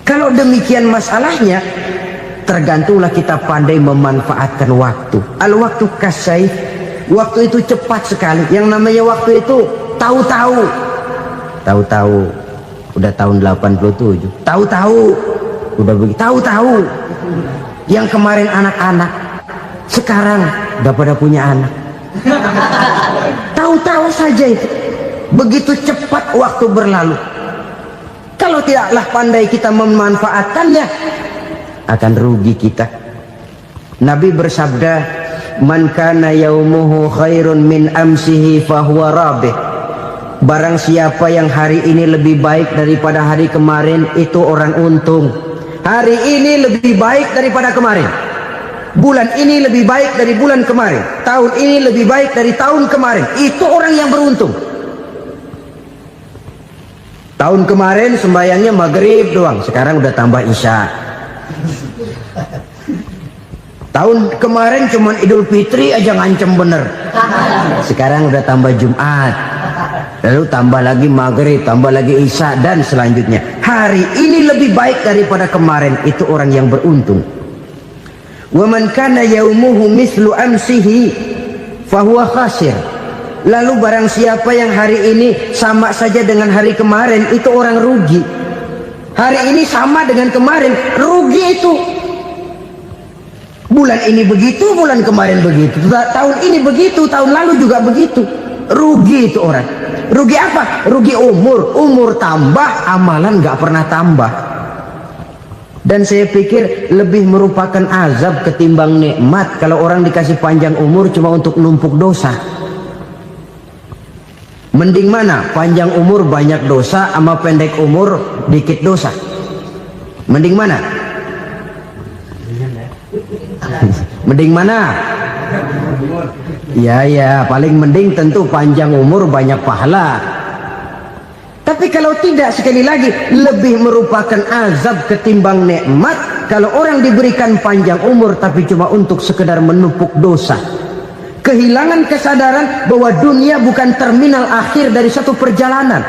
Kalau demikian masalahnya, tergantunglah kita pandai memanfaatkan waktu. Al-waktu kasayf, waktu itu cepat sekali. Yang namanya waktu itu tahu-tahu. Tahu-tahu udah tahun 87. Tahu-tahu udah begitu. Tahu-tahu yang kemarin anak-anak, sekarang udah pada punya anak. Tahu-tahu saja itu. Begitu cepat waktu berlalu. Kalau tidaklah pandai kita memanfaatkannya, akan rugi kita. Nabi bersabda, man kana yaumuhu khairun min amsihi fahuwa rabih. Barang siapa yang hari ini lebih baik daripada hari kemarin, itu orang untung. Hari ini lebih baik daripada kemarin, bulan ini lebih baik dari bulan kemarin, tahun ini lebih baik dari tahun kemarin, itu orang yang beruntung. Tahun kemarin sembahyangnya maghrib doang, sekarang udah tambah isya. Tahun kemarin cuman Idul Fitri aja ngancem bener, sekarang udah tambah Jumat, lalu tambah lagi maghrib, tambah lagi isya, dan selanjutnya. Hari ini lebih baik daripada kemarin, itu orang yang beruntung. Wa man kana yaumuhu mislu amsihi fahuwa khasir. Lalu barang siapa yang hari ini sama saja dengan hari kemarin, itu orang rugi. Hari ini sama dengan kemarin, rugi itu. Bulan ini begitu, bulan kemarin begitu, tahun ini begitu, tahun lalu juga begitu. Rugi itu orang. Rugi apa? Rugi umur. Umur tambah, amalan gak pernah tambah. Dan saya pikir lebih merupakan azab ketimbang nikmat kalau orang dikasih panjang umur cuma untuk numpuk dosa. Mending mana? Panjang umur banyak dosa sama pendek umur dikit dosa? Mending mana? Mending mana? Ya, paling mending tentu panjang umur banyak pahala. Tapi kalau tidak, sekali lagi, lebih merupakan azab ketimbang nikmat kalau orang diberikan panjang umur tapi cuma untuk sekedar menumpuk dosa. Kehilangan kesadaran bahwa dunia bukan terminal akhir dari satu perjalanan.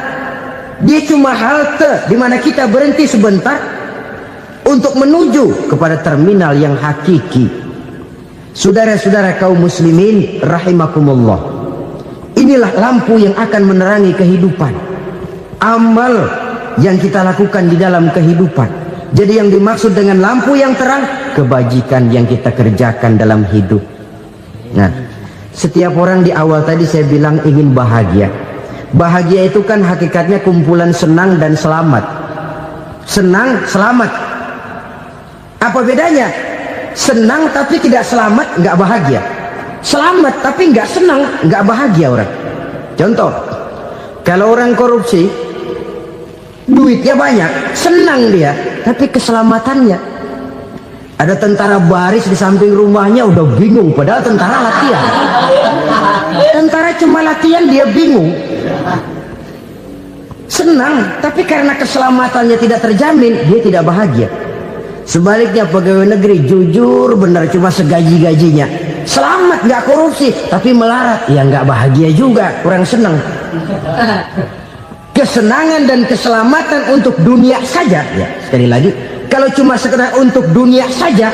Dia cuma halte di mana kita berhenti sebentar untuk menuju kepada terminal yang hakiki. Saudara-saudara kaum muslimin rahimakumullah, inilah lampu yang akan menerangi kehidupan, amal yang kita lakukan di dalam kehidupan. Jadi yang dimaksud dengan lampu yang terang, kebajikan yang kita kerjakan dalam hidup. Nah, setiap orang di awal tadi saya bilang ingin bahagia. Bahagia itu kan hakikatnya kumpulan senang dan selamat. Senang, selamat. Apa bedanya? Senang tapi tidak selamat, nggak bahagia. Selamat tapi nggak senang, nggak bahagia orang. Contoh, kalau orang korupsi, duitnya banyak, senang dia, tapi keselamatannya. Ada tentara baris di samping rumahnya udah bingung, padahal tentara latihan. Tentara cuma latihan, dia bingung. Senang, tapi karena keselamatannya tidak terjamin, dia tidak bahagia. Sebaliknya pegawai negeri jujur benar, cuma segaji-gajinya, selamat nggak korupsi tapi melarat, ya nggak bahagia juga, kurang senang. Kesenangan dan keselamatan untuk dunia saja, ya sekali lagi, kalau cuma sekedar untuk dunia saja,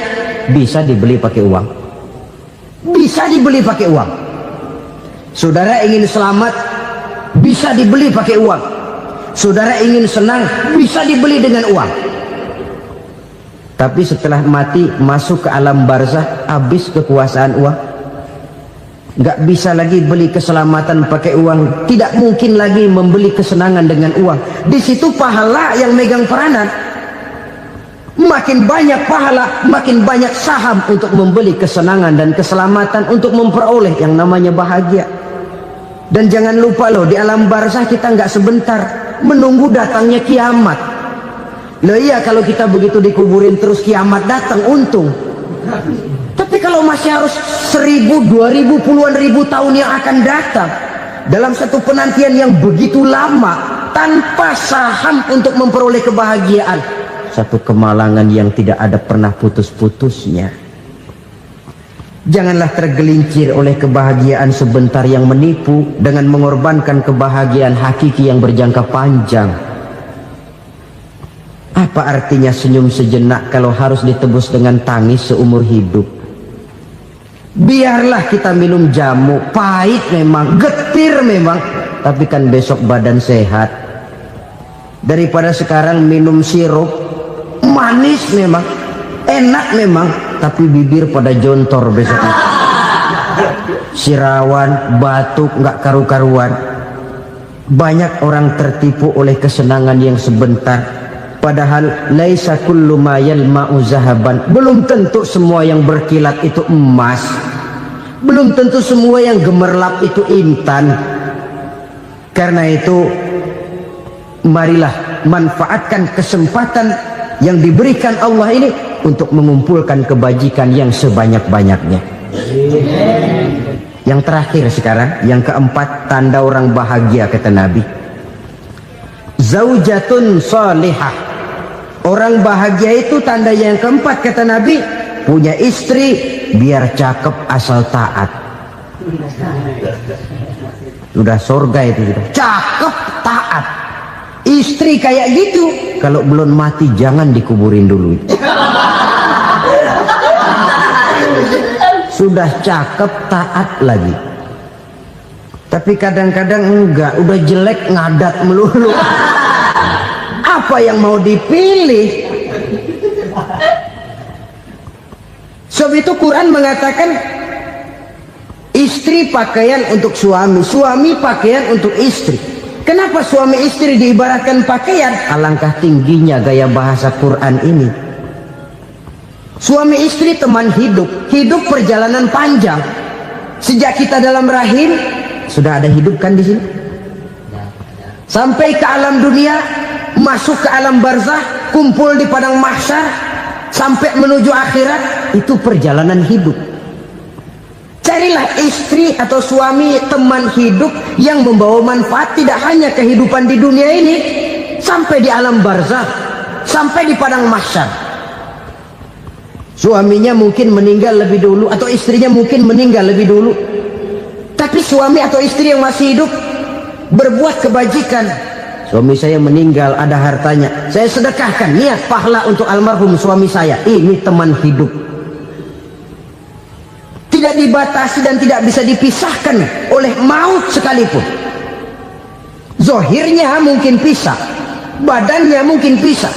bisa dibeli pakai uang, bisa dibeli pakai uang. Saudara ingin selamat, bisa dibeli pakai uang. Saudara ingin senang, bisa dibeli dengan uang. Tapi setelah mati masuk ke alam barzah, habis kekuasaan uang. Nggak bisa lagi beli keselamatan pakai uang, tidak mungkin lagi membeli kesenangan dengan uang. Di situ pahala yang megang peranan. Makin banyak pahala, makin banyak saham untuk membeli kesenangan dan keselamatan, untuk memperoleh yang namanya bahagia. Dan jangan lupa loh, di alam barzah kita nggak sebentar, menunggu datangnya kiamat. Loh iya, kalau kita begitu dikuburin terus kiamat datang, untung. Tapi kalau masih harus 1000, 2000, puluhan ribu tahun yang akan datang, dalam satu penantian yang begitu lama, tanpa saham untuk memperoleh kebahagiaan, satu kemalangan yang tidak ada pernah putus-putusnya. Janganlah tergelincir oleh kebahagiaan sebentar yang menipu dengan mengorbankan kebahagiaan hakiki yang berjangka panjang. Apa artinya senyum sejenak kalau harus ditebus dengan tangis seumur hidup? Biarlah kita minum jamu, pahit memang, getir memang, tapi kan besok badan sehat. Daripada sekarang minum sirup, manis memang, enak memang, tapi bibir pada jontor besoknya. Sirawan, batuk, nggak karu-karuan. Banyak orang tertipu oleh kesenangan yang sebentar, padahal laisa kullu ma yalma'u zahaban. Belum tentu semua yang berkilat itu emas, belum tentu semua yang gemerlap itu intan. Karena itu marilah manfaatkan kesempatan yang diberikan Allah ini untuk mengumpulkan kebajikan yang sebanyak-banyaknya. Yang terakhir sekarang, yang keempat, tanda orang bahagia kata Nabi. Zaujatun salihah. Orang bahagia itu tanda yang keempat kata Nabi, punya istri biar cakep asal taat. Sudah surga itu sudah. Cakep taat. Istri kayak gitu, kalau belum mati jangan dikuburin dulu. Sudah cakep taat lagi, tapi kadang-kadang enggak, udah jelek ngadat melulu. Apa yang mau dipilih? Sebab itu Quran mengatakan istri pakaian untuk suami, suami pakaian untuk istri. Kenapa suami istri diibaratkan pakaian? Alangkah tingginya gaya bahasa Quran ini. Suami istri teman hidup, hidup perjalanan panjang. Sejak kita dalam rahim sudah ada hidup kan di sini. Sampai ke alam dunia, masuk ke alam barzah, kumpul di padang mahsyar, sampai menuju akhirat, itu perjalanan hidup. Carilah istri atau suami teman hidup yang membawa manfaat tidak hanya kehidupan di dunia ini, sampai di alam barzah, sampai di padang mahsyar. Suaminya mungkin meninggal lebih dulu, atau istrinya mungkin meninggal lebih dulu, tapi suami atau istri yang masih hidup berbuat kebajikan. Suami saya meninggal, ada hartanya, saya sedekahkan, niat pahala untuk almarhum suami saya. Ini teman hidup, tidak dibatasi dan tidak bisa dipisahkan oleh maut sekalipun. Zohirnya mungkin pisah, badannya mungkin pisah,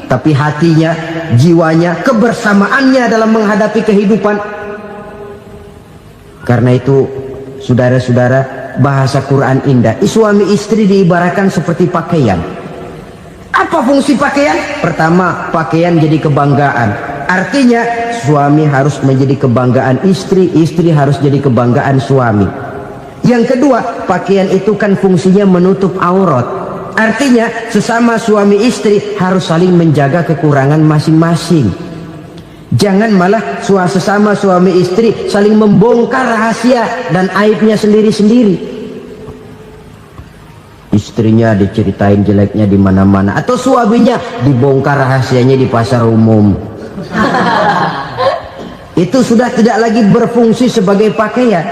tapi hatinya, jiwanya, kebersamaannya dalam menghadapi kehidupan. Karena itu saudara-saudara, bahasa Quran indah. Suami istri diibaratkan seperti pakaian. Apa fungsi pakaian? Pertama, pakaian jadi kebanggaan. Artinya suami harus menjadi kebanggaan istri, istri harus jadi kebanggaan suami. Yang kedua, pakaian itu kan fungsinya menutup aurat. Artinya sesama suami istri harus saling menjaga kekurangan masing-masing. Jangan malah sesama suami istri saling membongkar rahasia dan aibnya sendiri-sendiri. Istrinya diceritain jeleknya di mana-mana, atau suaminya dibongkar rahasianya di pasar umum. Itu sudah tidak lagi berfungsi sebagai pakaian.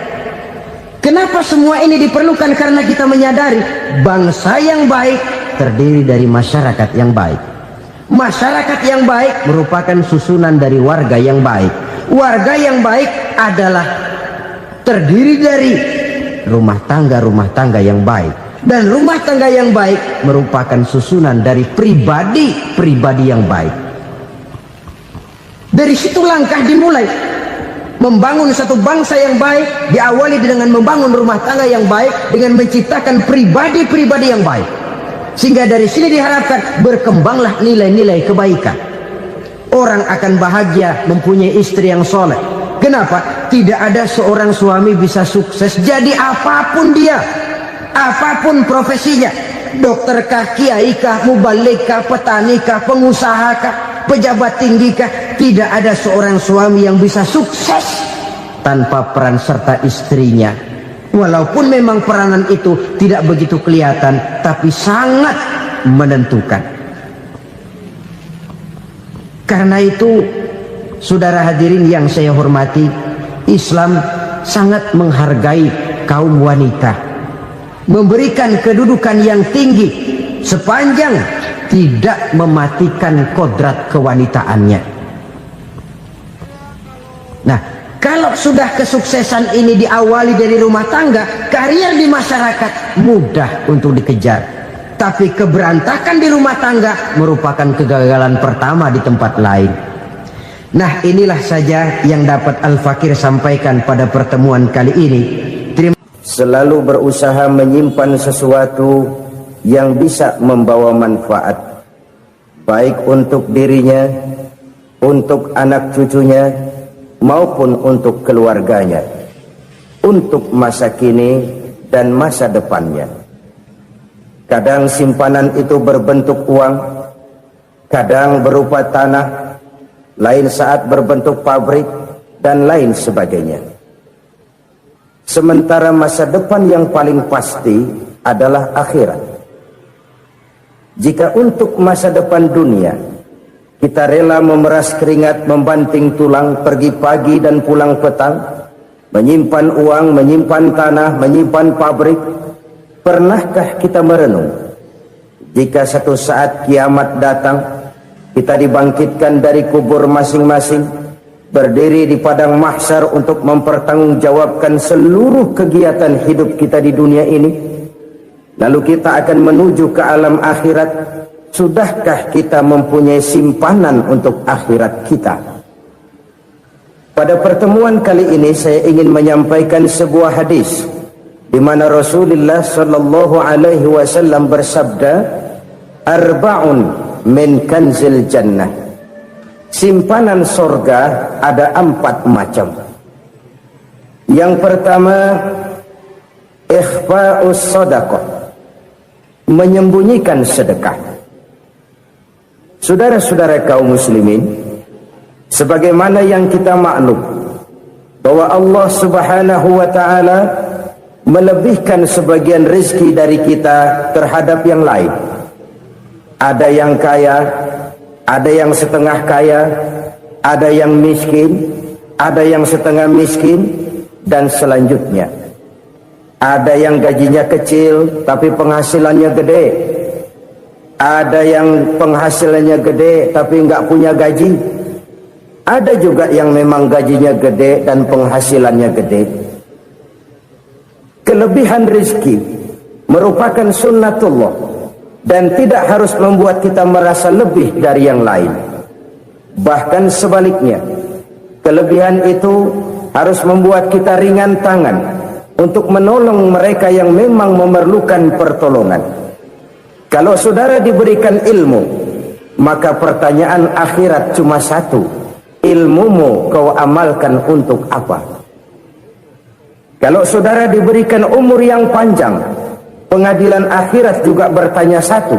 Kenapa semua ini diperlukan? Karena kita menyadari bangsa yang baik terdiri dari masyarakat yang baik. Masyarakat yang baik merupakan susunan dari warga yang baik. Warga yang baik adalah terdiri dari rumah tangga yang baik. Dan rumah tangga yang baik merupakan susunan dari pribadi yang baik. Dari situ langkah dimulai. Membangun satu bangsa yang baik diawali dengan membangun rumah tangga yang baik, dengan menciptakan pribadi-pribadi yang baik. Sehingga dari sini diharapkan berkembanglah nilai-nilai kebaikan. Orang akan bahagia mempunyai istri yang soleh. Kenapa? Tidak ada seorang suami bisa sukses jadi apapun dia, apapun profesinya. Dokterkah, kiaikah, mubalikah, petanikah, pengusahakah, pejabat tinggikah, tidak ada seorang suami yang bisa sukses tanpa peran serta istrinya. Walaupun memang peranan itu tidak begitu kelihatan, tapi sangat menentukan. Karena itu, saudara hadirin yang saya hormati, Islam sangat menghargai kaum wanita, memberikan kedudukan yang tinggi sepanjang tidak mematikan kodrat kewanitaannya. Nah, kalau sudah kesuksesan ini diawali dari rumah tangga, karier di masyarakat mudah untuk dikejar. Tapi keberantakan di rumah tangga merupakan kegagalan pertama di tempat lain. Nah, inilah saja yang dapat Al-Fakir sampaikan pada pertemuan kali ini. selalu berusaha menyimpan sesuatu yang bisa membawa manfaat, baik untuk dirinya, untuk anak cucunya, maupun untuk keluarganya, untuk masa kini dan masa depannya. Kadang simpanan itu berbentuk uang, kadang berupa tanah, lain saat berbentuk pabrik, dan lain sebagainya. Sementara masa depan yang paling pasti adalah akhirat. Jika untuk masa depan dunia kita rela memeras keringat, membanting tulang, pergi pagi dan pulang petang, menyimpan uang, menyimpan tanah, menyimpan pabrik, pernahkah kita merenung jika satu saat kiamat datang, kita dibangkitkan dari kubur masing-masing, berdiri di padang mahsyar untuk mempertanggungjawabkan seluruh kegiatan hidup kita di dunia ini, lalu kita akan menuju ke alam akhirat. Sudahkah kita mempunyai simpanan untuk akhirat kita? Pada pertemuan kali ini saya ingin menyampaikan sebuah hadis di mana Rasulullah sallallahu alaihi wasallam bersabda, "Arba'un min kanzil jannah." Simpanan sorga ada 4 macam. Yang pertama, ikhfa'us sadaqah, menyembunyikan sedekah. Saudara-saudara kaum muslimin, sebagaimana yang kita maklum bahwa Allah Subhanahu wa taala melebihkan sebagian rezeki dari kita terhadap yang lain. Ada yang kaya, ada yang setengah kaya, ada yang miskin, ada yang setengah miskin, dan selanjutnya. Ada yang gajinya kecil tapi penghasilannya gede. Ada yang penghasilannya gede tapi nggak punya gaji. Ada juga yang memang gajinya gede dan penghasilannya gede. Kelebihan rezeki merupakan sunnatullah dan tidak harus membuat kita merasa lebih dari yang lain. Bahkan sebaliknya, kelebihan itu harus membuat kita ringan tangan untuk menolong mereka yang memang memerlukan pertolongan. Kalau saudara diberikan ilmu, maka pertanyaan akhirat cuma satu: ilmumu kau amalkan untuk apa? Kalau saudara diberikan umur yang panjang, pengadilan akhirat juga bertanya satu: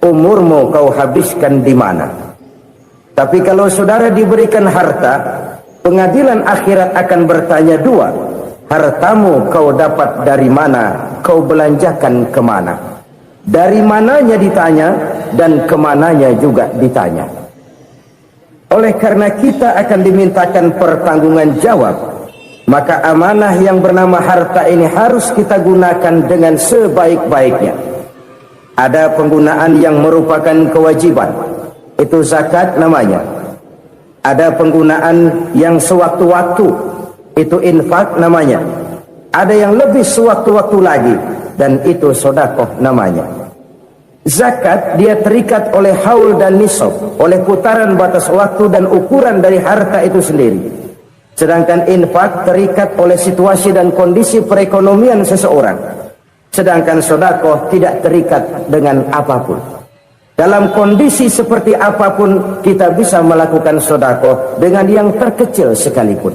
umurmu kau habiskan di mana? Tapi kalau saudara diberikan harta, pengadilan akhirat akan bertanya 2: hartamu kau dapat dari mana? Kau belanjakan kemana? Dari mananya ditanya, dan kemananya juga ditanya. Oleh karena kita akan dimintakan pertanggungan jawab, maka amanah yang bernama harta ini harus kita gunakan dengan sebaik-baiknya. Ada penggunaan yang merupakan kewajiban, itu zakat namanya. Ada penggunaan yang sewaktu-waktu, itu infak namanya. Ada yang lebih sewaktu-waktu lagi, dan itu sedekah namanya. Zakat dia terikat oleh haul dan nisab, oleh putaran batas waktu dan ukuran dari harta itu sendiri. Sedangkan infak terikat oleh situasi dan kondisi perekonomian seseorang. Sedangkan sedekah tidak terikat dengan apapun. Dalam kondisi seperti apapun kita bisa melakukan sedekah dengan yang terkecil sekalipun.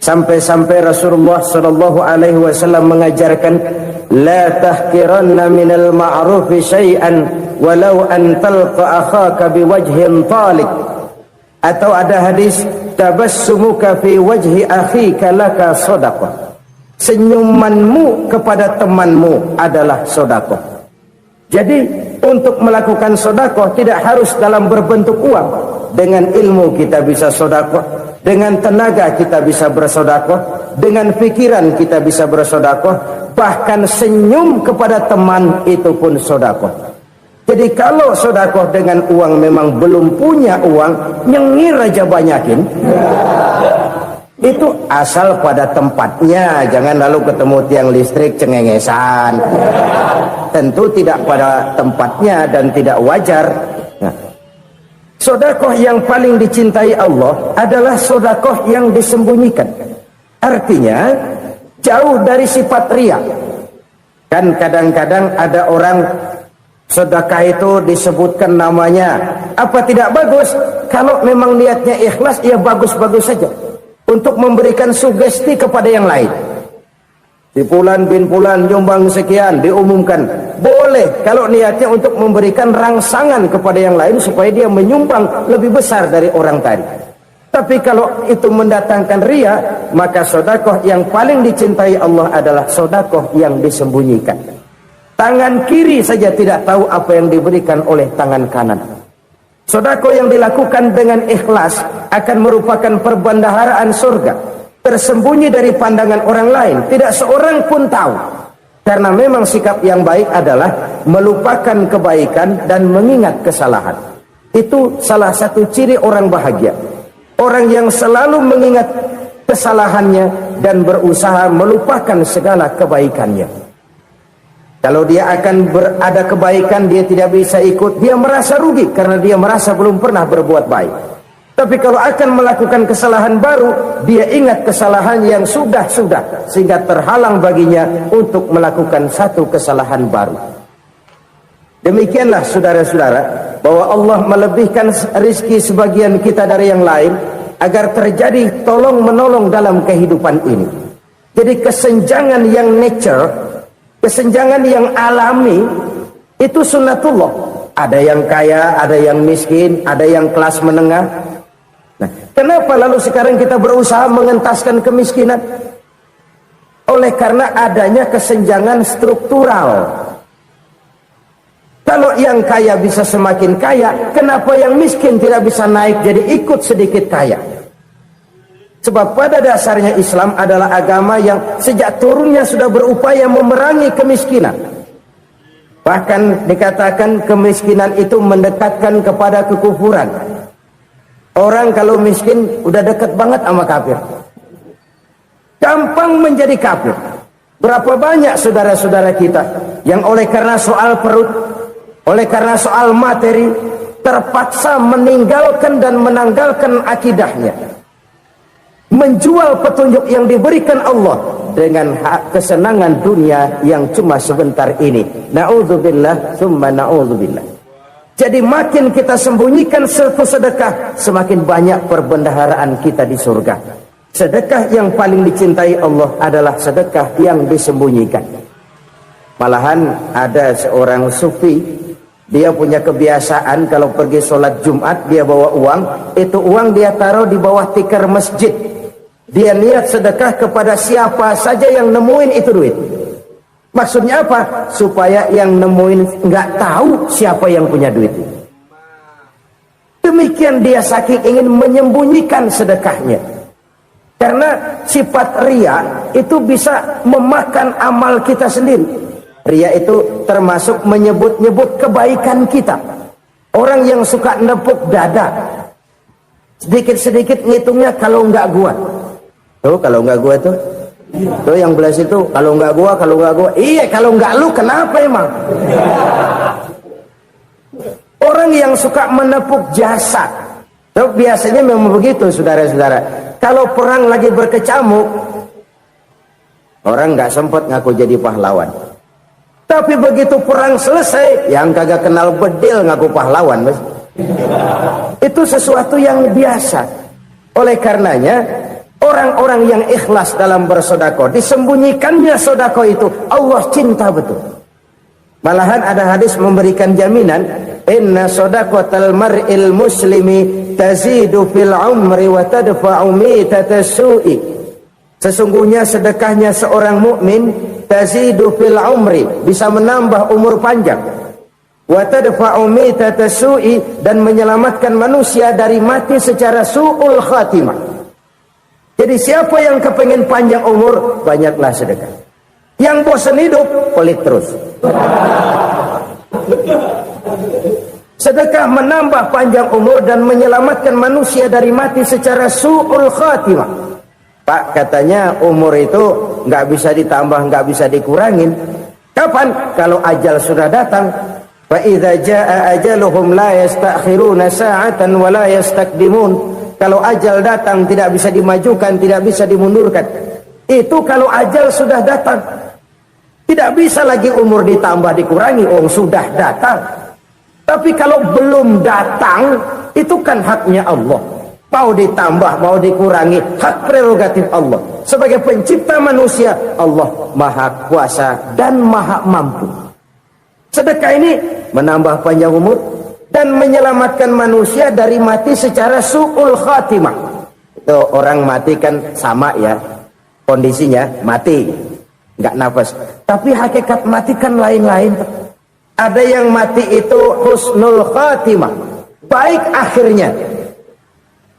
Sampai-sampai Rasulullah sallallahu alaihi wasallam mengajarkan, la tahqiranna minal ma'rufi syai'an walau an talqa akhaka biwajhin talik. Atau ada hadis, tabassumuka fi wajhi akhika laka shadaqah. Senyumanmu kepada temanmu adalah sedekah. Jadi untuk melakukan sedekah tidak harus dalam berbentuk uang. Dengan ilmu kita bisa sedekah, dengan tenaga kita bisa bersedekah, dengan pikiran kita bisa bersedekah, bahkan senyum kepada teman itu pun sedekah. Jadi kalau sedekah dengan uang memang belum punya uang, nyengir aja banyakin. Itu asal pada tempatnya, jangan lalu ketemu tiang listrik cengengesan. Tentu tidak pada tempatnya dan tidak wajar. Nah, sedekah yang paling dicintai Allah adalah sedekah yang disembunyikan. Artinya, jauh dari sifat riya. Kan kadang-kadang ada orang sedekah itu disebutkan namanya, apa tidak bagus? Kalau memang niatnya ikhlas, ya bagus-bagus saja untuk memberikan sugesti kepada yang lain. Si Fulan bin Fulan nyumbang sekian, diumumkan. Boleh kalau niatnya untuk memberikan rangsangan kepada yang lain supaya dia menyumbang lebih besar dari orang tadi. Tapi kalau itu mendatangkan riya, maka sedekah yang paling dicintai Allah adalah sedekah yang disembunyikan. Tangan kiri saja tidak tahu apa yang diberikan oleh tangan kanan. Sedekah yang dilakukan dengan ikhlas akan merupakan perbendaharaan surga, tersembunyi dari pandangan orang lain, tidak seorang pun tahu. Karena memang sikap yang baik adalah melupakan kebaikan dan mengingat kesalahan. Itu salah satu ciri orang bahagia. Orang yang selalu mengingat kesalahannya dan berusaha melupakan segala kebaikannya. Kalau dia akan berada kebaikan, dia tidak bisa ikut, dia merasa rugi karena dia merasa belum pernah berbuat baik. Tapi kalau akan melakukan kesalahan baru, dia ingat kesalahan yang sudah-sudah, sehingga terhalang baginya untuk melakukan satu kesalahan baru. Demikianlah saudara-saudara, bahwa Allah melebihkan rizki sebagian kita dari yang lain, agar terjadi tolong-menolong dalam kehidupan ini. Jadi kesenjangan yang nature, kesenjangan yang alami, itu sunnatullah. Ada yang kaya, ada yang miskin, ada yang kelas menengah. Nah, kenapa lalu sekarang kita berusaha mengentaskan kemiskinan? Oleh karena adanya kesenjangan struktural. Kalau yang kaya bisa semakin kaya, kenapa yang miskin tidak bisa naik jadi ikut sedikit kaya? Sebab pada dasarnya Islam adalah agama yang sejak turunnya sudah berupaya memerangi kemiskinan. Bahkan dikatakan kemiskinan itu mendekatkan kepada kekufuran. Orang kalau miskin udah dekat banget sama kafir. Gampang menjadi kafir. Berapa banyak saudara-saudara kita yang oleh karena soal perut, oleh karena soal materi, terpaksa meninggalkan dan menanggalkan akidahnya, menjual petunjuk yang diberikan Allah dengan kesenangan dunia yang cuma sebentar ini. Na'udzubillah summa na'udzubillah. Jadi makin kita sembunyikan satu sedekah, semakin banyak perbendaharaan kita di surga. Sedekah yang paling dicintai Allah adalah sedekah yang disembunyikan. Malahan ada seorang sufi, dia punya kebiasaan kalau pergi sholat Jumat dia bawa uang, itu uang dia taruh di bawah tikar masjid. Dia niat sedekah kepada siapa saja yang nemuin itu duit. Maksudnya apa? Supaya yang nemuin nggak tahu siapa yang punya duit. Demikian dia saking ingin menyembunyikan sedekahnya. Karena sifat riya itu bisa memakan amal kita sendiri. Riya itu termasuk menyebut-nyebut kebaikan kita. Orang yang suka nepuk dada, sedikit-sedikit ngitungnya kalau nggak gua. Tuh kalau nggak gua tuh yang belas itu kalau nggak gua. Iya kalau nggak lu kenapa emang? Orang yang suka menepuk jasad, tuh biasanya memang begitu saudara-saudara. Kalau perang lagi berkecamuk, orang nggak sempat ngaku jadi pahlawan. Tapi begitu perang selesai, yang kagak kenal bedil ngaku pahlawan, mas. Itu sesuatu yang biasa. Oleh karenanya, orang-orang yang ikhlas dalam bersedekah, disembunyikannya sedekah itu, Allah cinta betul. Malahan ada hadis memberikan jaminan, inna sedaqatal mar'il muslimi tazidu fil umri wa tadfa'u mitatas su'i. Sesungguhnya sedekahnya seorang mukmin tazidu fil umri, bisa menambah umur panjang, wa tadfa'u mitatas su'i, dan menyelamatkan manusia dari mati secara su'ul khatimah. Jadi siapa yang kepengen panjang umur, banyaklah sedekah. Yang bosan hidup, pelit terus. Sedekah menambah panjang umur dan menyelamatkan manusia dari mati secara su'ul khatimah. Pak, katanya umur itu nggak bisa ditambah, nggak bisa dikurangin. Kapan? Kalau ajal sudah datang. Fa idza jaa ajaluhum la yastakhiruna sa'atan wa la yastakdimun. Kalau ajal datang tidak bisa dimajukan, tidak bisa dimundurkan. Itu kalau ajal sudah datang. Tidak bisa lagi umur ditambah dikurangi, sudah datang. Tapi kalau belum datang, itu kan haknya Allah. Mau ditambah, mau dikurangi, hak prerogatif Allah. Sebagai pencipta manusia, Allah maha kuasa dan maha mampu. Sedekah ini menambah panjang umur dan menyelamatkan manusia dari mati secara su'ul khatimah. Itu orang mati kan sama ya, kondisinya mati, nggak nafas. Tapi hakikat mati kan lain-lain. Ada yang mati itu husnul khatimah, baik akhirnya.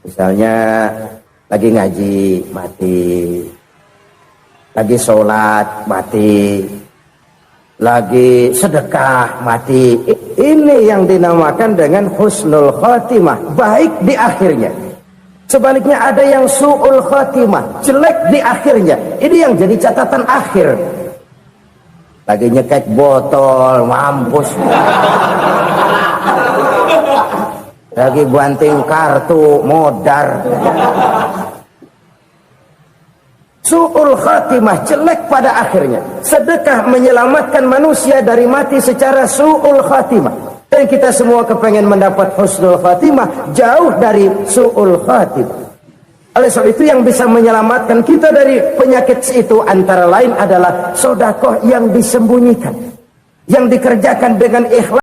Misalnya lagi ngaji mati, lagi sholat mati, lagi sedekah mati. Ini yang dinamakan dengan husnul khatimah, baik di akhirnya. Sebaliknya ada yang su'ul khatimah, jelek di akhirnya. Ini yang jadi catatan akhir. Lagi nyekek botol, mampus. Lagi banting kartu, modar. Su'ul khatimah, jelek pada akhirnya. Sedekah menyelamatkan manusia dari mati secara su'ul khatimah. Dan kita semua kepengen mendapat husnul khatimah, jauh dari su'ul khatimah. Oleh sebab itu yang bisa menyelamatkan kita dari penyakit itu antara lain adalah sedekah yang disembunyikan, yang dikerjakan dengan ikhlas.